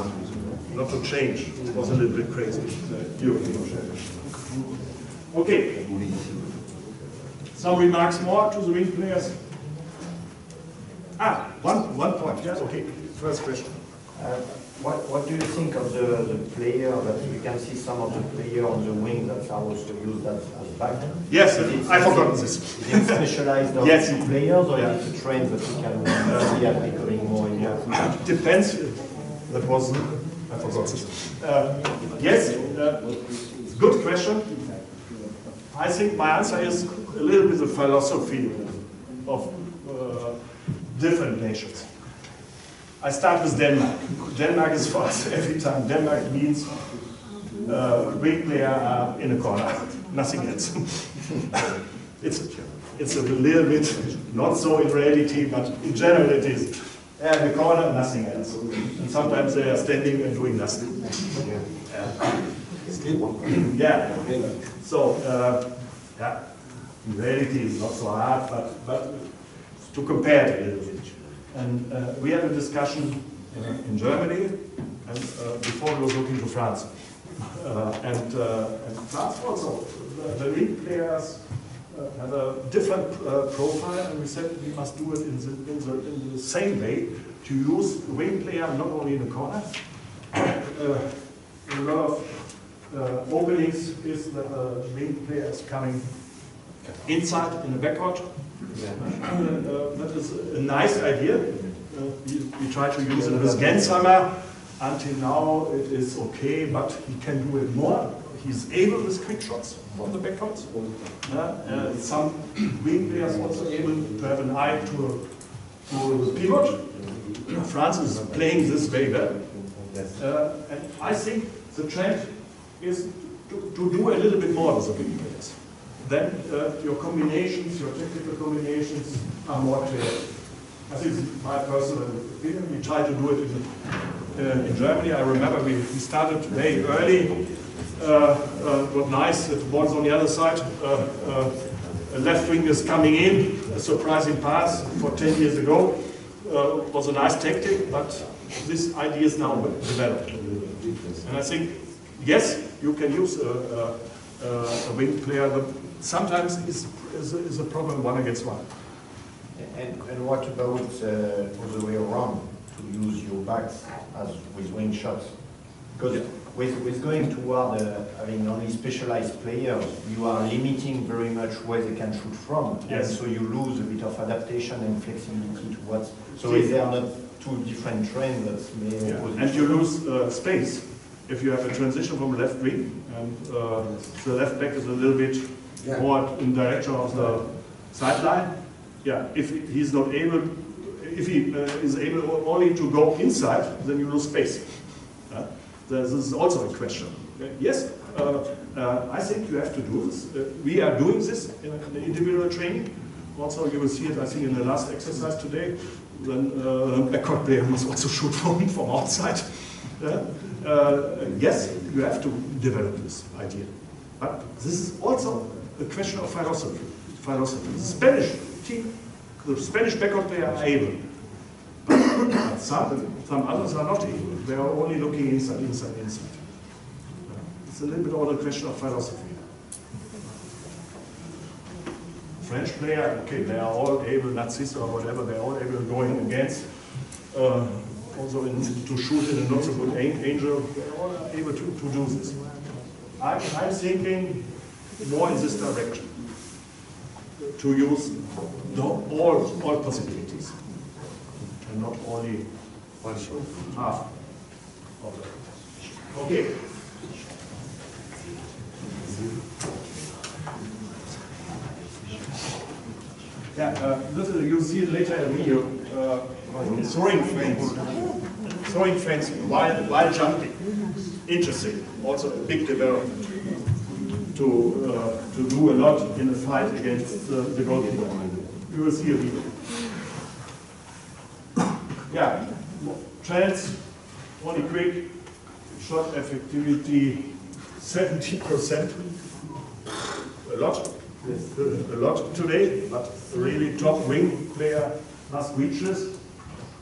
B: not to change. It was a little bit crazy. Okay. Some remarks more to the wing players. One point. Yes. Okay. First question.
E: What do you think of the player that we can see some of the players on the wing that are also used as back?
B: Yes, I forgot this.
E: Is it specialized on
B: yes.
E: players or is it a trend that we can see as becoming more and more?
B: It depends. That was, I forgot this. Yes, good question. I think my answer is a little bit the philosophy of different nations. I start with Denmark. Denmark is for us every time. Denmark means wing player in a corner, nothing else. It's a little bit not so in reality, but in general it is. In the corner, nothing else. And sometimes they are standing and doing nothing. Yeah. So yeah, in reality it's not so hard, but to compare it a little bit. And we had a discussion in Germany, and before we were looking to France. And France also, the wing players have a different profile, and we said we must do it in the same way, to use the wing player not only in the corner. In a lot of openings is that the wing player is coming inside in the backcourt. That is a nice idea. We try to use it with Gensheimer. Until now it is okay, but he can do it more. He's able with quick shots from the backcourts. Some wing players also able to have an eye to the pivot. France is playing this very well. And I think the trend is to do a little bit more with the wing players. Then your combinations, your technical combinations are more clear. I think this is my personal opinion. We try to do it in Germany. I remember we started very early. It was nice that the ball is on the other side. A left wing is coming in, a surprising pass for 10 years ago. Was a nice tactic, but this idea is now developed. And I think, yes, you can use a wing player, but sometimes is a problem 1 against 1.
E: And what about the way around, to use your backs as with wing shots? Because with going toward having only specialized players, you are limiting very much where they can shoot from.
B: Yes.
E: And so you lose a bit of adaptation and flexibility to what. So is there not two different trends that may
B: And you lose space if you have a transition from left wing and the left back is a little bit more in direction of the sideline. Yeah, if he's not able, if he is able only to go inside, then you lose space. This is also a question. Yes, I think you have to do this. We are doing this in the individual training. Also, you will see it, I think, in the last exercise today. Then backward player must also shoot from outside. Yes, you have to develop this idea. But this is also a question of philosophy. The Spanish team, the Spanish backward player are able. But some others are not able. They are only looking inside. It's a little bit all a question of philosophy. French player, okay, they are all able, Nazis or whatever, they are all able going against, also to shoot in a not so good angle, they are all able to do this. I'm thinking more in this direction, to use all possibilities, and not only half of them. Okay. Yeah, you'll see later a video. Throwing fence while jumping. Interesting. Also a big development to do a lot in a fight against the goalkeeper. You will see a video. Yeah, trends, only quick, shot effectivity 70%. A lot today, but really top wing player must reach this.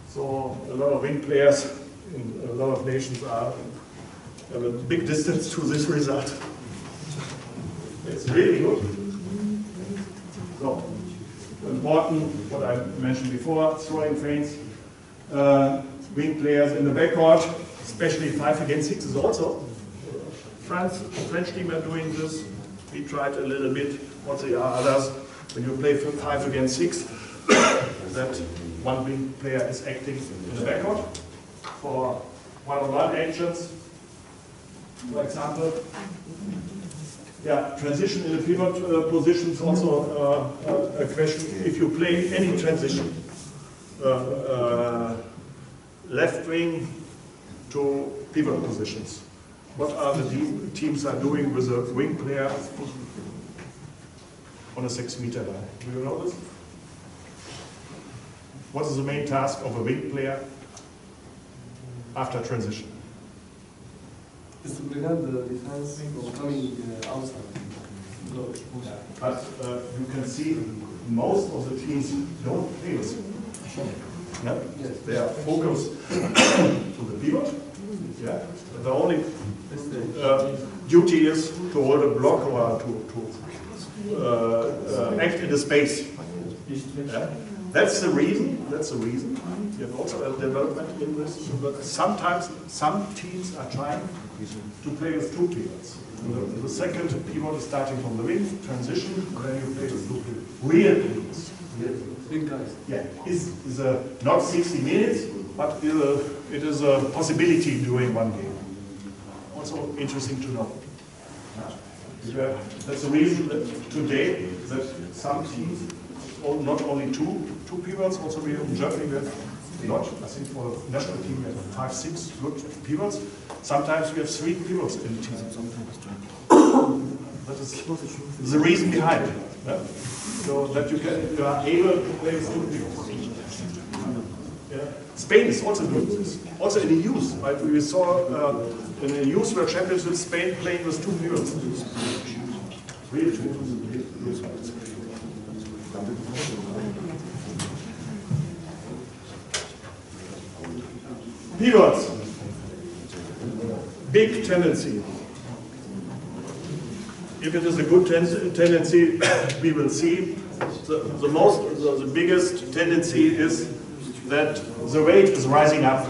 B: So a lot of wing players in a lot of nations have a big distance to this result. It's really good. So important, what I mentioned before, throwing feints, wing players in the backcourt, especially 5 against 6 is also. French team are doing this. We tried a little bit. What they are others, when you play 5 against 6, that one wing player is acting in the backcourt for one-on-one actions, for example. Yeah, transition in the pivot position is also a question. If you play any transition, left wing to pivot positions, what are the teams are doing with a wing player on a 6-meter line? Do you know this? What is the main task of a wing player after transition?
G: Is to prevent the defense from coming outside.
B: But you can see most of the teams don't play this. Yeah? Yes. They are focused to the pivot. Yeah? The only duty is to hold a block or to act in the space. Yeah? That's the reason. You have also a development in this. But sometimes some teams are trying to play with 2 pivots. The second pivot is starting from the wing, transition, then you play with real pivots.
G: Big guys.
B: Yeah, is not 60 minutes, but it is a possibility during one game. Also interesting to know. That's the reason that today that some teams, not only two pivots, also we in Germany we have a lot. I think for the national team we have 5, 6 good pivots. Sometimes we have 3 pivots in the team. That is the reason behind it. Yeah? So that you are able to play with 2 pivots. Yeah. Spain is also doing this. Also in the youth, right? We saw in the youth World Championship Spain playing with 2 pivots. Really pivots. Big tendency. If it is a good tendency, we will see. The biggest tendency is that the weight is rising up.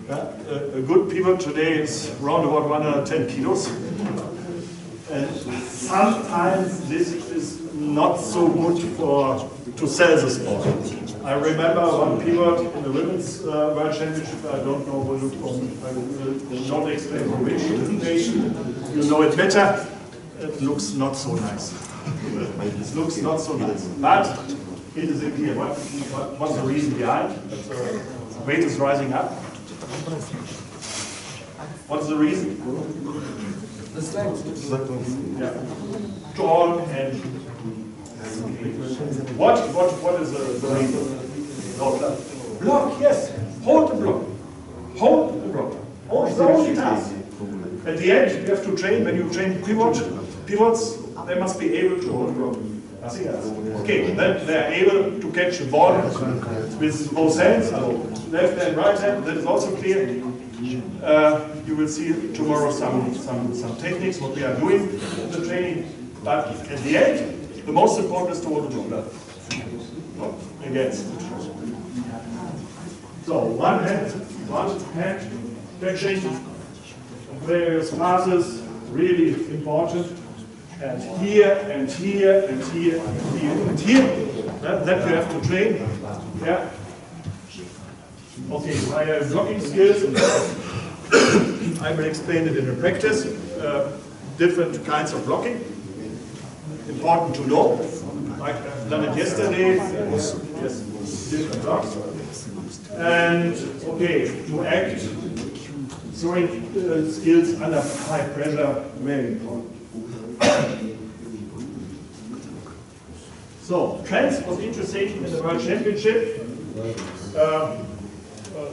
B: A good pivot today is around about 110 kilos. And sometimes this is not so good to sell the sport. I remember one pivot in the women's world championship. I don't know where it from. I will not explain from which nation. You know it better. It looks not so nice. It looks not so nice. But it isn't clear. What's the reason behind? Weight is rising up. What's the reason?
G: The strength.
B: Yeah. Tall and what is the reason? Block, yes. Hold the block. Hold the block. It's the only task. At the end, you have to train, when you train pivots, they must be able to hold the block. Nothing else. Okay, then they are able to catch the ball with both hands, left and right hand, that is also clear. You will see tomorrow some techniques, what we are doing in the training. But at the end, the most important is to hold the block. Against. So one hand catching various passes, really important. And here, and here, and here, and here, and here. That you have to train. Yeah. Okay, I have blocking skills. I will explain it in the practice. Different kinds of blocking. Important to know. Like I've done it yesterday. Yes, different blocks. And okay, to act, throwing skills under high pressure, very important. So, trends was interesting in the World Championship.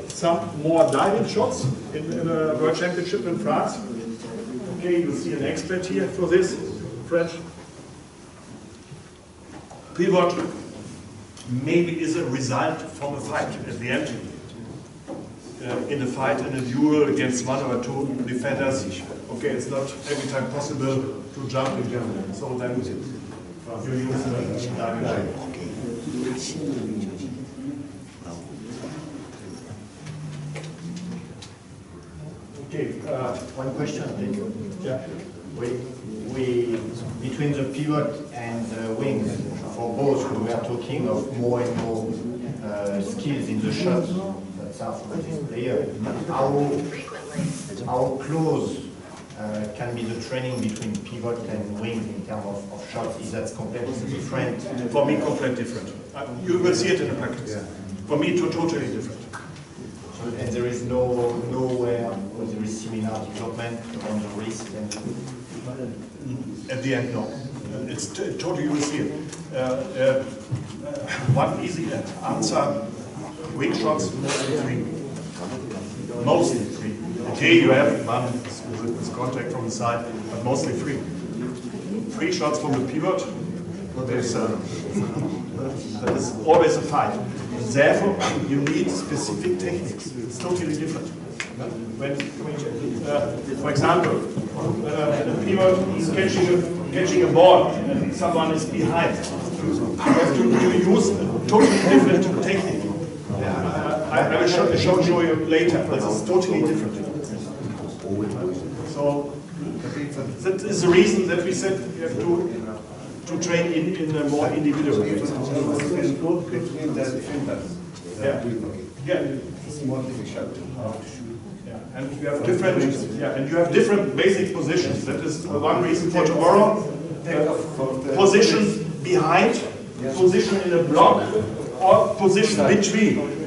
B: Some more diving shots in the World Championship in France. Okay, you see an expert here for this, French. Pivot maybe is a result from a fight at the end. In a fight, in a duel against one or two defenders. Okay, it's not every time possible to jump again. So then you use the diving shot. Okay,
E: One question.
B: yeah.
E: We between the pivot and the wings, for both, we are talking of more and more skills in the shot. That's our player. How close can be the training between pivot and wing in terms of shots? Is that completely different?
B: For me, completely different. You will see it in the practice. For me, totally different.
E: And there is nowhere where there is similar development on the wrist and
B: At the end, no. It's totally, you will see it. One easy answer, wing shots, mostly free. Mostly free. Okay, you have one with contact from the side, but mostly free. Free shots from the pivot, that is always a fight. Therefore, you need specific techniques. It's totally different. When, for example, the pivot is catching a ball and someone is behind, you have to use a totally different technique. I will show you later, but it's totally different. So that is the reason that we said you have to train in a more individual way.
A: Between the defenders.
B: Yeah.
A: It's more difficult.
B: And you have different basic positions. That is one reason for tomorrow. Position behind, position in a block, or position between.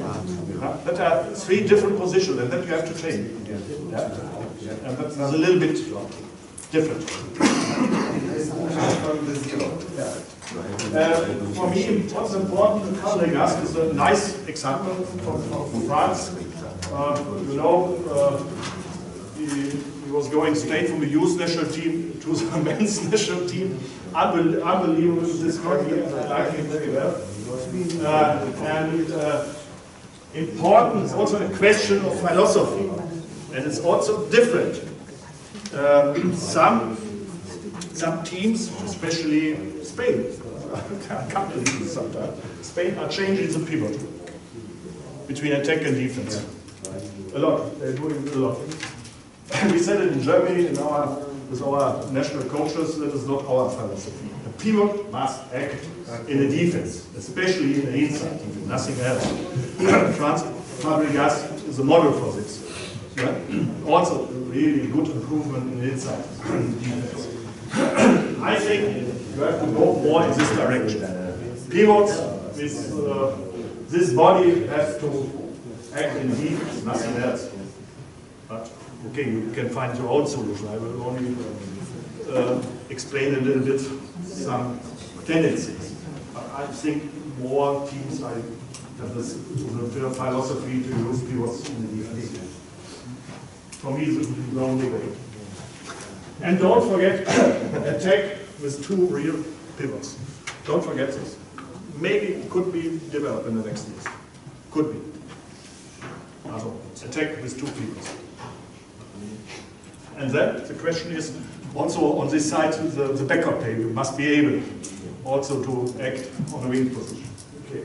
B: That are three different positions, and that you have to train. And that's a little bit different. For me, what's important in Fabregas is a nice example from France. You know, he was going straight from the youth national team to the men's national team. Unbelievable, this guy here. I like him very well. Important is also a question of philosophy, and it's also different. Some teams, especially Spain, I can't believe it sometimes. Spain are changing the pivot between attack and defense. A lot. They're doing a lot. And we said it in Germany with our national coaches, that is not our philosophy. The pivot must act in the defense, especially in the inside defense, nothing else. France, Fabregas is a model for this. Yeah? Also, really good improvement in the inside defense. I think you have to go more in this direction. Pivots this body has to act in heat, nothing else. But okay, you can find your own solution. I will only explain a little bit some tendencies. I think more teams have this philosophy to use pivots in the defense. For me, this is the only way. And don't forget, attack with 2 real pivots. Don't forget this. Maybe it could be developed in the next years. Could be. Also, attack with 2 pivots. And then the question is, also on this side, the backup play, you must be able also to act on a wing position. Okay.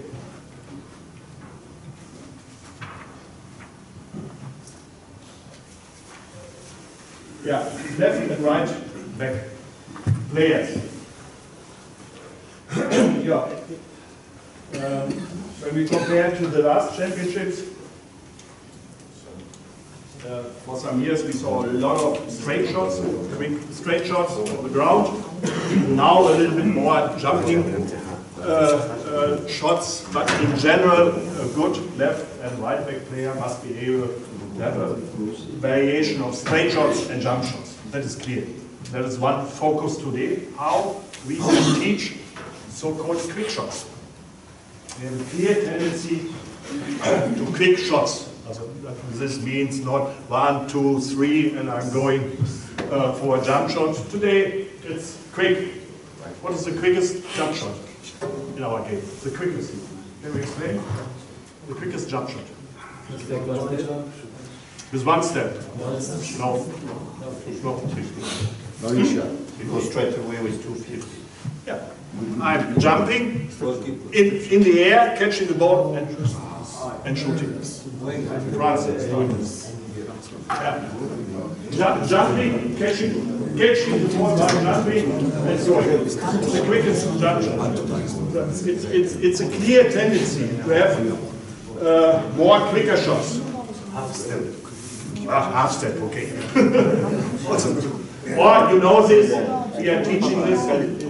B: Yeah, left and right back players. Yeah. When we compare to the last championships, for some years we saw a lot of straight shots, straight shots on the ground. Now a little bit more jumping shots, but in general, a good left and right back player must be able to have a variation of straight shots and jump shots. That is clear. That is one focus today, how we can teach so-called quick shots. We have a clear tendency to quick shots. This means not 1, 2, 3, and I'm going for a jump shot. Today, it's quick. What is the quickest jump shot in our game? The quickest. Can we explain? The quickest jump shot. With 1 step. No.
E: No issue. It goes straight away with 250.
B: Yeah. I'm jumping in the air, catching the ball and shooting. France is doing this. Yeah. Jumping, catching the ball by jumping and throwing. The quickest jump shot. It's a clear tendency to have more quicker shots.
F: Half step.
B: Half step, okay. Or you know this, we are teaching this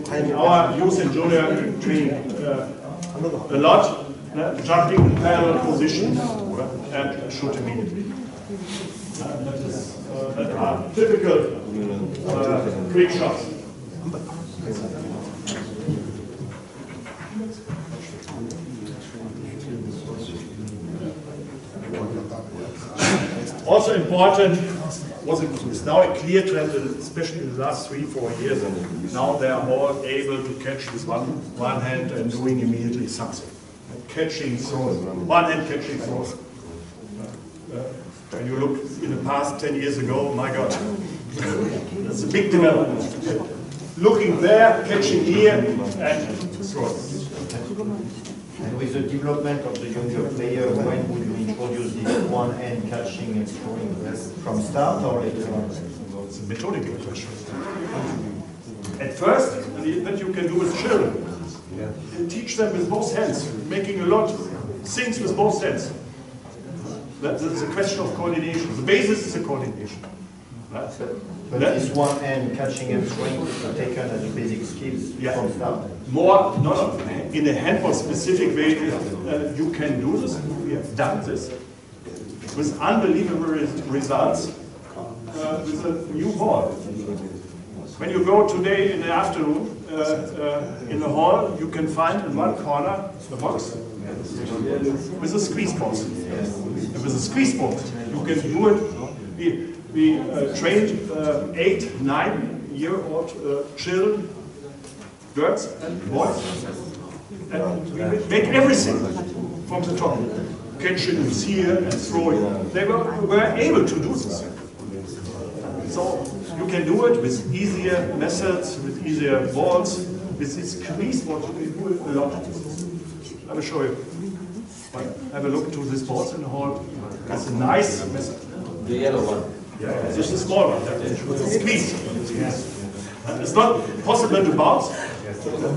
B: in our youth and junior training a lot, jumping in parallel position and shoot immediately. That are typical quick shots. Also important, it's now a clear trend, especially in the last 3-4 years. Now they are all able to catch with one hand and doing immediately something. Catching throws, one hand catching throws. When you look in the past 10 years ago, my God, that's a big development. Looking there, catching here, and throwing.
E: And with the development of the younger player, when would you introduce this one hand catching and throwing from start or later on?
B: It's a methodical question. At first, that you can do with children. You teach them with both hands, making a lot of things with both hands. That's a question of coordination. The basis is the coordination.
E: But this one hand catching and throwing is taken as a basic skills from start?
B: More, no, in a handball specific way, you can do this. We have done this with unbelievable results with a new ball. When you go today in the afternoon in the hall, you can find in one corner the box with a squeeze ball. And with a squeeze ball, you can do it. We trained 8, 9-year-old children, girls and boys, and we make everything from the top. Catching with here and throwing. They were able to do this. So you can do it with easier methods, with easier balls. With this squeeze ball, you can do it a lot. I will show you. Have a look to these balls in the hall. It's a nice method.
F: The yellow one.
B: Yeah, this is a small one. Squeeze. It's not possible to bounce,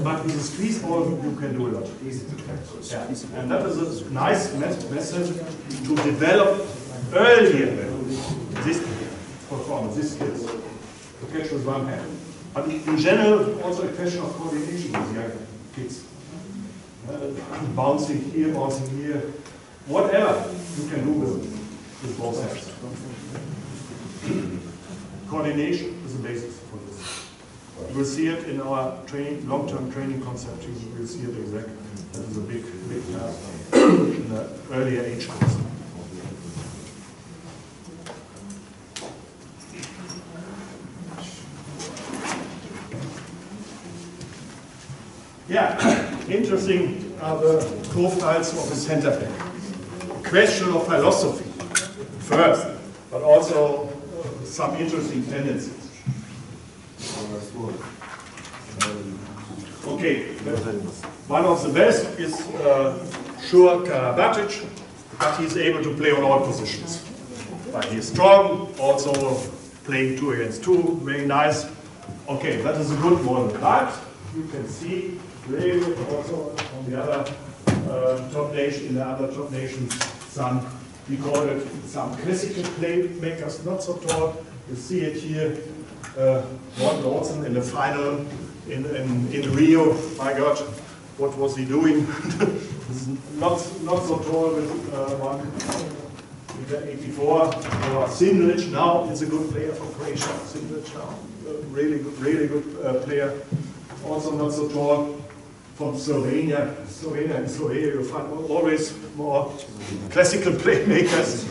B: but with a squeeze ball you can do a lot. Yeah. And that is a nice method to develop earlier this performance, this skills. To catch with one hand. But in general, also a question of coordination with young kids. bouncing here, whatever you can do with both hands. Coordination is the basis for this. You will see it in our long-term training concept. You will see it exactly. That is a big task in the earlier age course. Yeah, interesting are the profiles of the center back. Question of philosophy first, but also some interesting tendencies. Okay, one of the best is sure Karabatic, but he's able to play on all positions. But he's strong, also playing 2 against 2, very nice. Okay, that is a good model. But you can see really also on the other top nation, in the other top nations, some, we call it some classical playmakers, not so tall. You see it here, Morten Olsen in the final in Rio. My God, what was he doing? not so tall with 1.84 m. Sindrich now is a good player for Croatia. Sindrich now, really good player. Also not so tall. From Slovenia you find always more classical playmakers.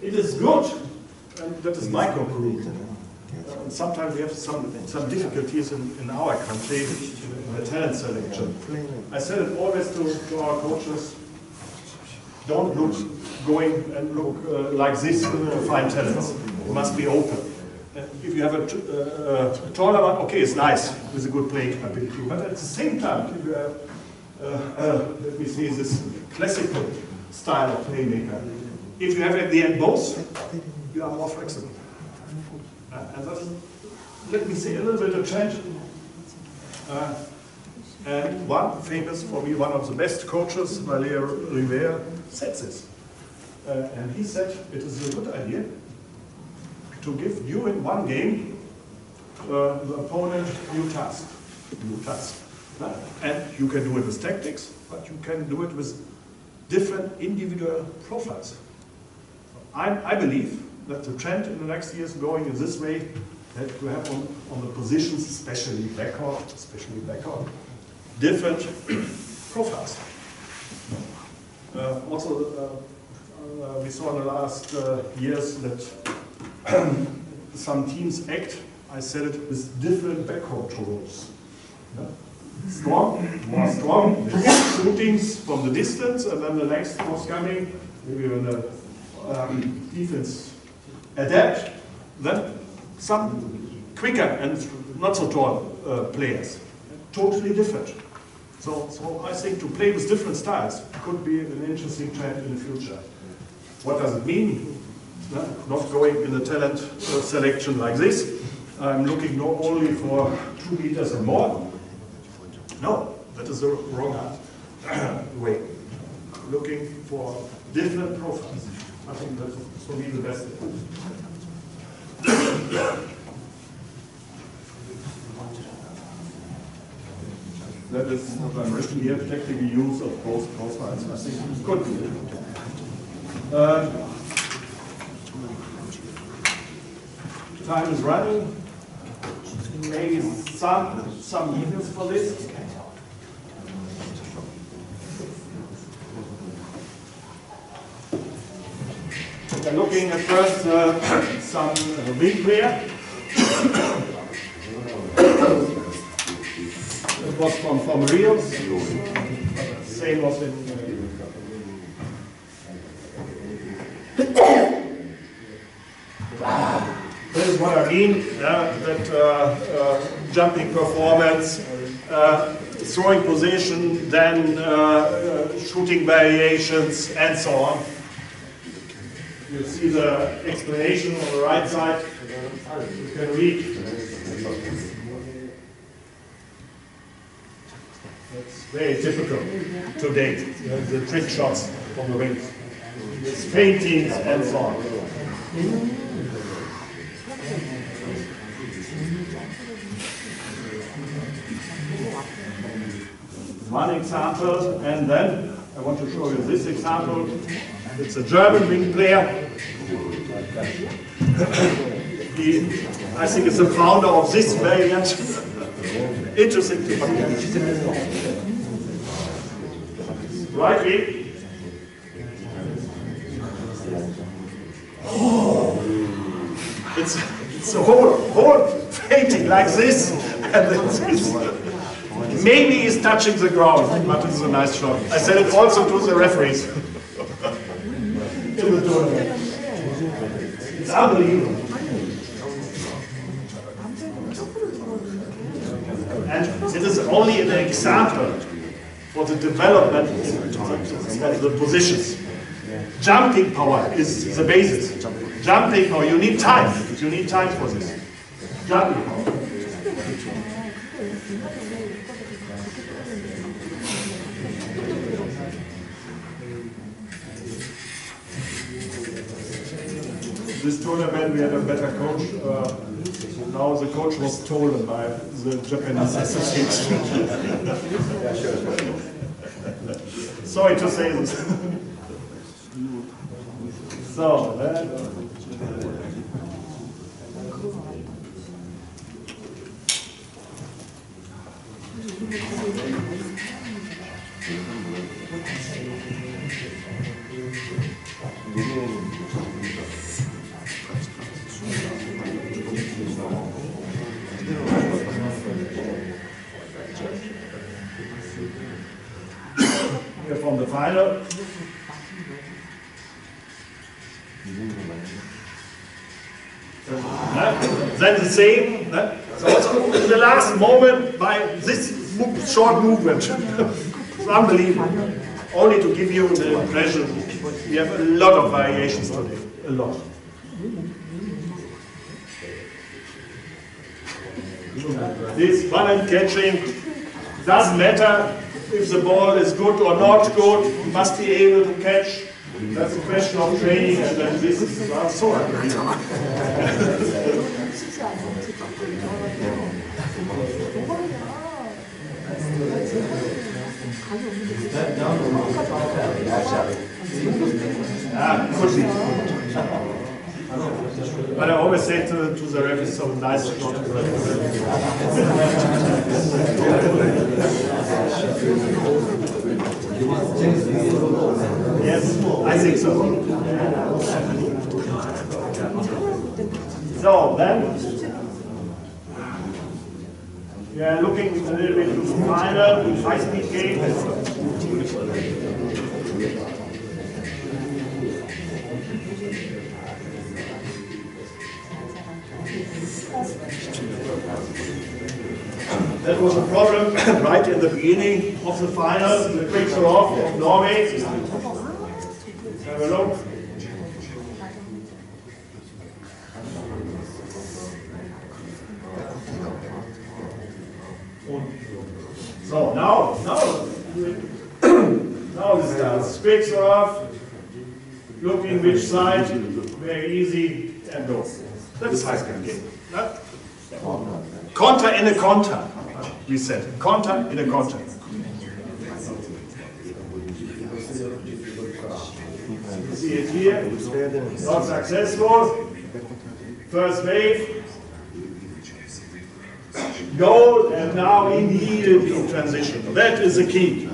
B: It is good, and that is my conclusion. Sometimes we have some difficulties in our country in the talent selection. I said it always to our coaches: don't go like this to find talents. You must be open. If you have a taller one, okay, it's nice with a good playing ability. But at the same time, if you have, let me see, this classical style of playmaker, if you have at the end both, you are more flexible. And that's, let me say, a little bit of trend. And one famous, for me, one of the best coaches, Valère Rivera, said this. And he said it is a good idea to give you in one game the opponent new task. And you can do it with tactics, but you can do it with different individual profiles. I believe that the trend in the next years going in this way, that you have on the positions, especially backcourt, different profiles. Also, we saw in the last years that some teams act, I said it, with different backcourt roles. More strong, with shootings from the distance, and then the next was coming, maybe when the defense adapt, then some quicker and not so tall players. Totally different. So I think to play with different styles could be an interesting trend in the future. What does it mean? Not going in the talent selection like this. I'm looking not only for 2 meters and more. No, that is the wrong way. Looking for different profiles. I think that's for me the best. That is what I'm written here, tactical use of both profiles. I think it could be. Time is running. Maybe some details for this. We're looking at first some wing player. It was from Rio. Same was in. This is what I mean. That jumping performance, throwing position, then shooting variations, and so on. You see the explanation on the right side. You can read. It's very typical today. The trick shots from the wings, paintings, and so on. one example, and then I want to show you this example. It's a German wing player. I think it's the founder of this variant. Interesting to right wing. It's a whole painting like this, and maybe he's touching the ground, but it's a nice shot. I said it also to the referees. In the tournament. It's unbelievable. And it is only an example for the development of the positions. Jumping power is the basis. Jumping power, you need time. You need time for this. Jumping power. This tournament we had a better coach. Now the coach was stolen by the Japanese association. Sorry to say this. So, here from the final. Then the same. So also in the last moment by this short movement. It's unbelievable. Only to give you the impression, we have a lot of variations today. A lot. This one-hand catching doesn't matter if the ball is good or not good, you must be able to catch. That's a question of training, and then this is so unbelievable. Could be. But I always say to the referees, so nice shot. Yes, I think so. So then, we are looking a little bit to the final high-speed game. That was a problem right in the beginning of the final, the quick throw off of Norway. Have a look. So now this starts. Quick throw off, looking which side, very easy, and go. That's a high-speed game. Counter in a counter, we said. Counter in a counter. You see it here. Not successful. First wave. Goal, and now immediately transition. That is the key.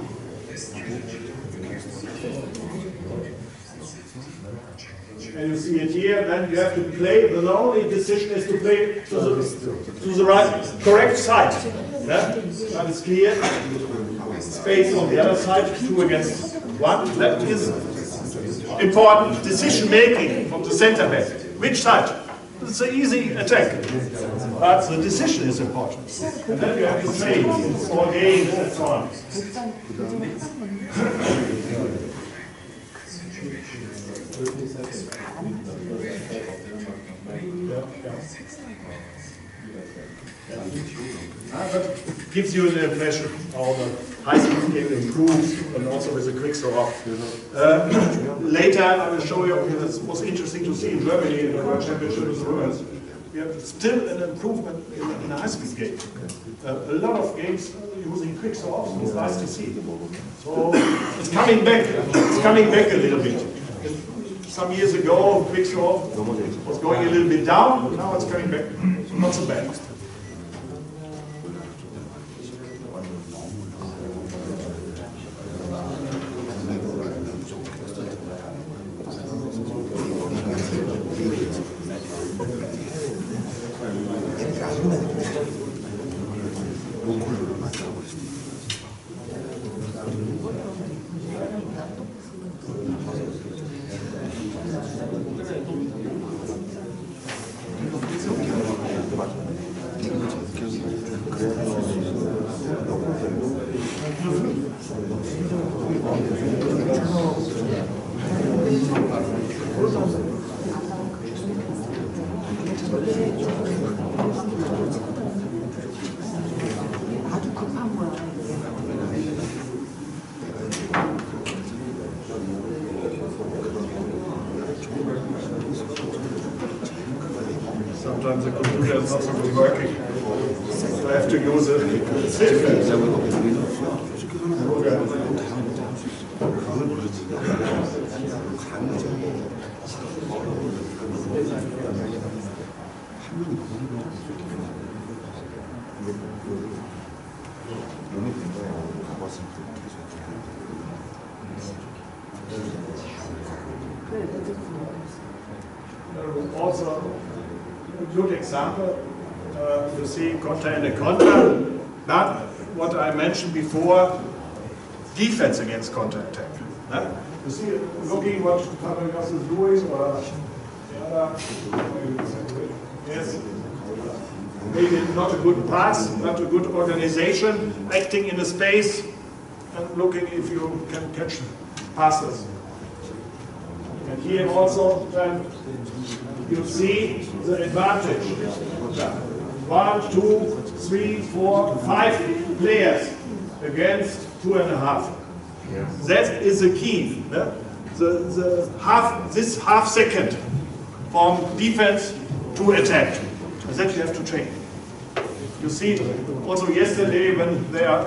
B: And you see it here, then you have to play, the only decision is to play to the right, correct side. Yeah? That is clear. Space on the other side, 2 against 1. That is important decision making from the center back. Which side? It's an easy attack. But the decision is important. And then you have to play all games and so on. That gives you an impression how the high-speed game improves, and also with a quick throw off. Later, I will show you, this was interesting to see in Germany in the World Championship of the Women's. we have still an improvement in a high-speed game. A lot of games using quick throw. It's nice to see. So it's coming back. It's coming back a little bit. Some years ago, quick throw was going a little bit down. Now it's coming back. Not so bad. Sometimes the computer is not so good working. So I have to use a also a good example, you see contra and a contra, but what I mentioned before, defense against counter-attack. You see, looking what Fabregas is doing, or the other, yes, maybe not a good pass, not a good organization, acting in a space, and looking if you can catch passes. And here also, you see the advantage. 1, 2, 3, 4, 5 players against 2.5. That is the key. This half second from defense to attack. And that you have to train. You see, also yesterday when they are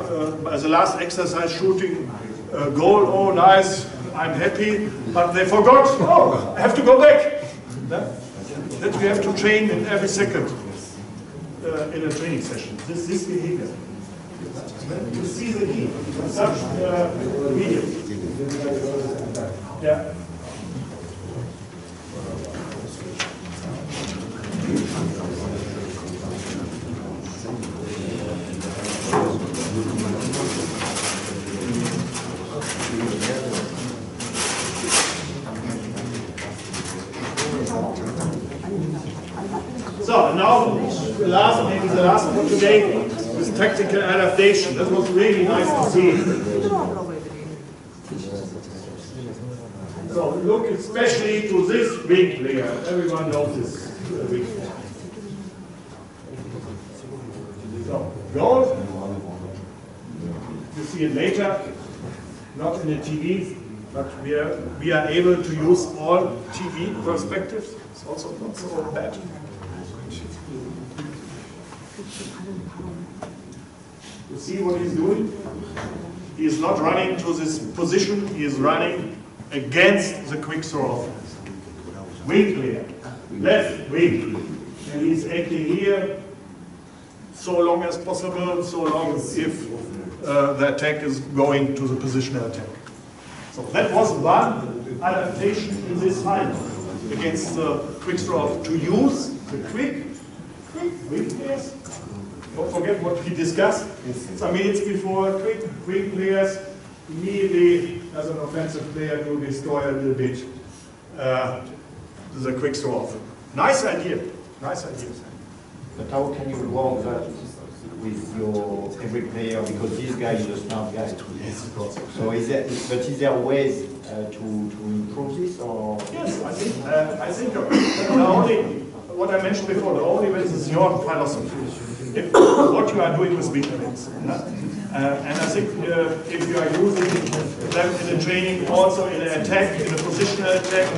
B: as a last exercise shooting a goal, oh nice, I'm happy, but they forgot, oh, I have to go back. That we have to train in every second in a training session. This behavior. You see the key in such videos. Yeah. So now the last one today is tactical adaptation. That was really nice to see. So look especially to this wing player. Everyone knows this wing player. So goal. You see it later, not in the TV, but we are able to use all TV perspectives. It's also not so bad. You see what he's doing? He is not running to this position, he is running against the quick throw. Wing player, left wing. And he's acting here so long as possible, so long as if the attack is going to the positional attack. So that was one adaptation in this final against the quick throw, to use the quick wing players. Don't forget what we discussed some minutes before. Quick players immediately, as an offensive player, to destroy a little bit the quick throw. Nice idea. Nice idea.
E: But how can you work that with your every player? Because this guy is a smart guy.
B: Yes, of course.
E: So is there ways to improve this, or?
B: Yes, I think the only, what I mentioned before, the only way is your philosophy. What you are doing with big players. And I think if you are using them in the training, also in an attack, in a positional attack,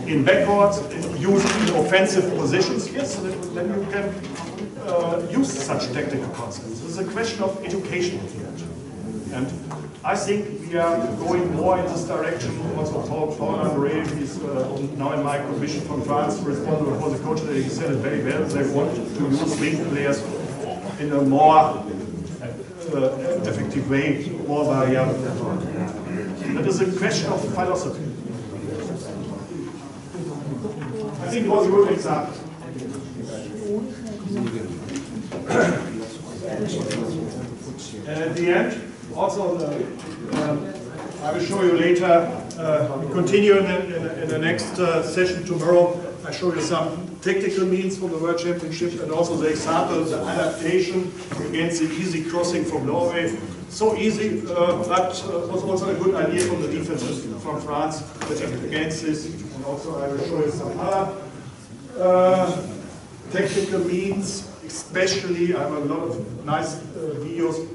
B: in backwards, used in offensive positions, yes, then you can use such tactical concepts. This is a question of education. And I think we are going more in this direction. Also, Paul André is now in my commission from France, responsible for the coach. He said it very well. They want to use wing players in a more effective way, more variable. That is a question of philosophy. I think it was a good example. And at the end, also, I will show you later, we continue in the next session tomorrow. I show you some technical means from the World Championship and also the example, the adaptation against the easy crossing from Norway. So easy, but was also a good idea from the defense from France against this. And also I will show you some other technical means, especially I have a lot of nice videos,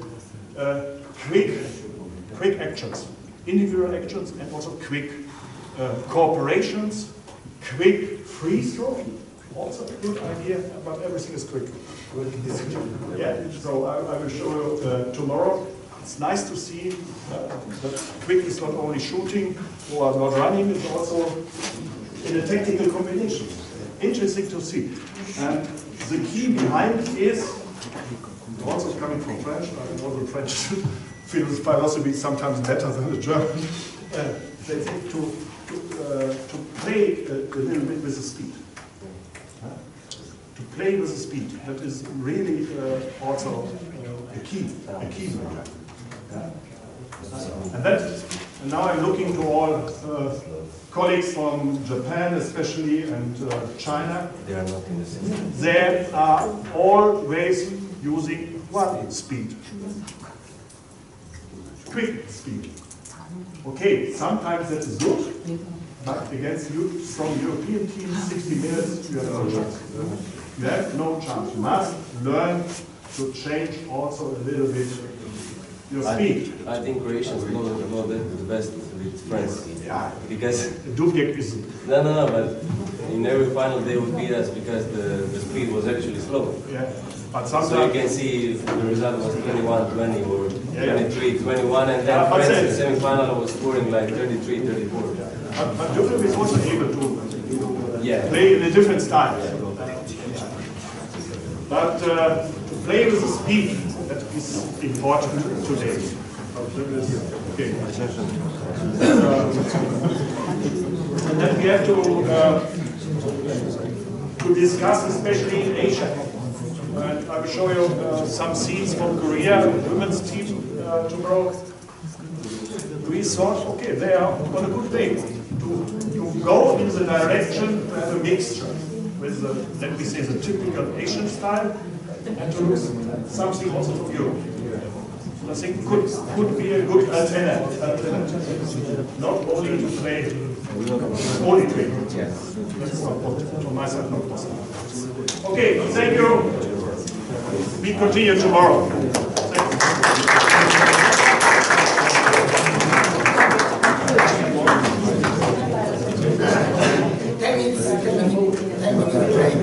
B: quick actions, individual actions and also quick cooperations, quick free throw, also a good idea, but everything is quick. Yeah, so I will show you tomorrow. It's nice to see that quick is not only shooting or not running, it's also in a technical combination. Interesting to see. And the key behind is, also coming from French, I know the French philosophy is sometimes better than the German. They think to play a little bit with the speed. To play with the speed, that is really also a key. And now I'm looking to all colleagues from Japan especially and China.
D: They are not in the system.
B: They are always using one speed. Quick speed. Okay, sometimes that is good, but against you, strong European teams, 60 minutes, you have no chance. You have no chance. You must learn to change also a little bit your speed.
D: I think Croatians know the best with France.
B: Yeah,
D: Because
B: Dubjek is.
D: no, but in every final they would beat us because the speed was actually slow.
B: Yeah, but
D: So you
B: sometimes.
D: can see the result was 21-20 or
B: Yeah.
D: 23-21, and then France in the semi-final was scoring like 33-34.
B: But Dubjek is also able to
D: Yeah.
B: play in a different style. But to play with the speed, that is important today. Okay. And then we have to discuss, especially in Asia. And I will show you some scenes from Korea, women's team tomorrow. We thought, okay, they are on a good way to go in the direction to have a mixture with the, let me say, the typical Asian style and to look something also from Europe. I think could be a good alternative. Not only to play only quick. That's not possible. From my side, not possible. Okay, thank you. We continue tomorrow.
A: Ten minutes break.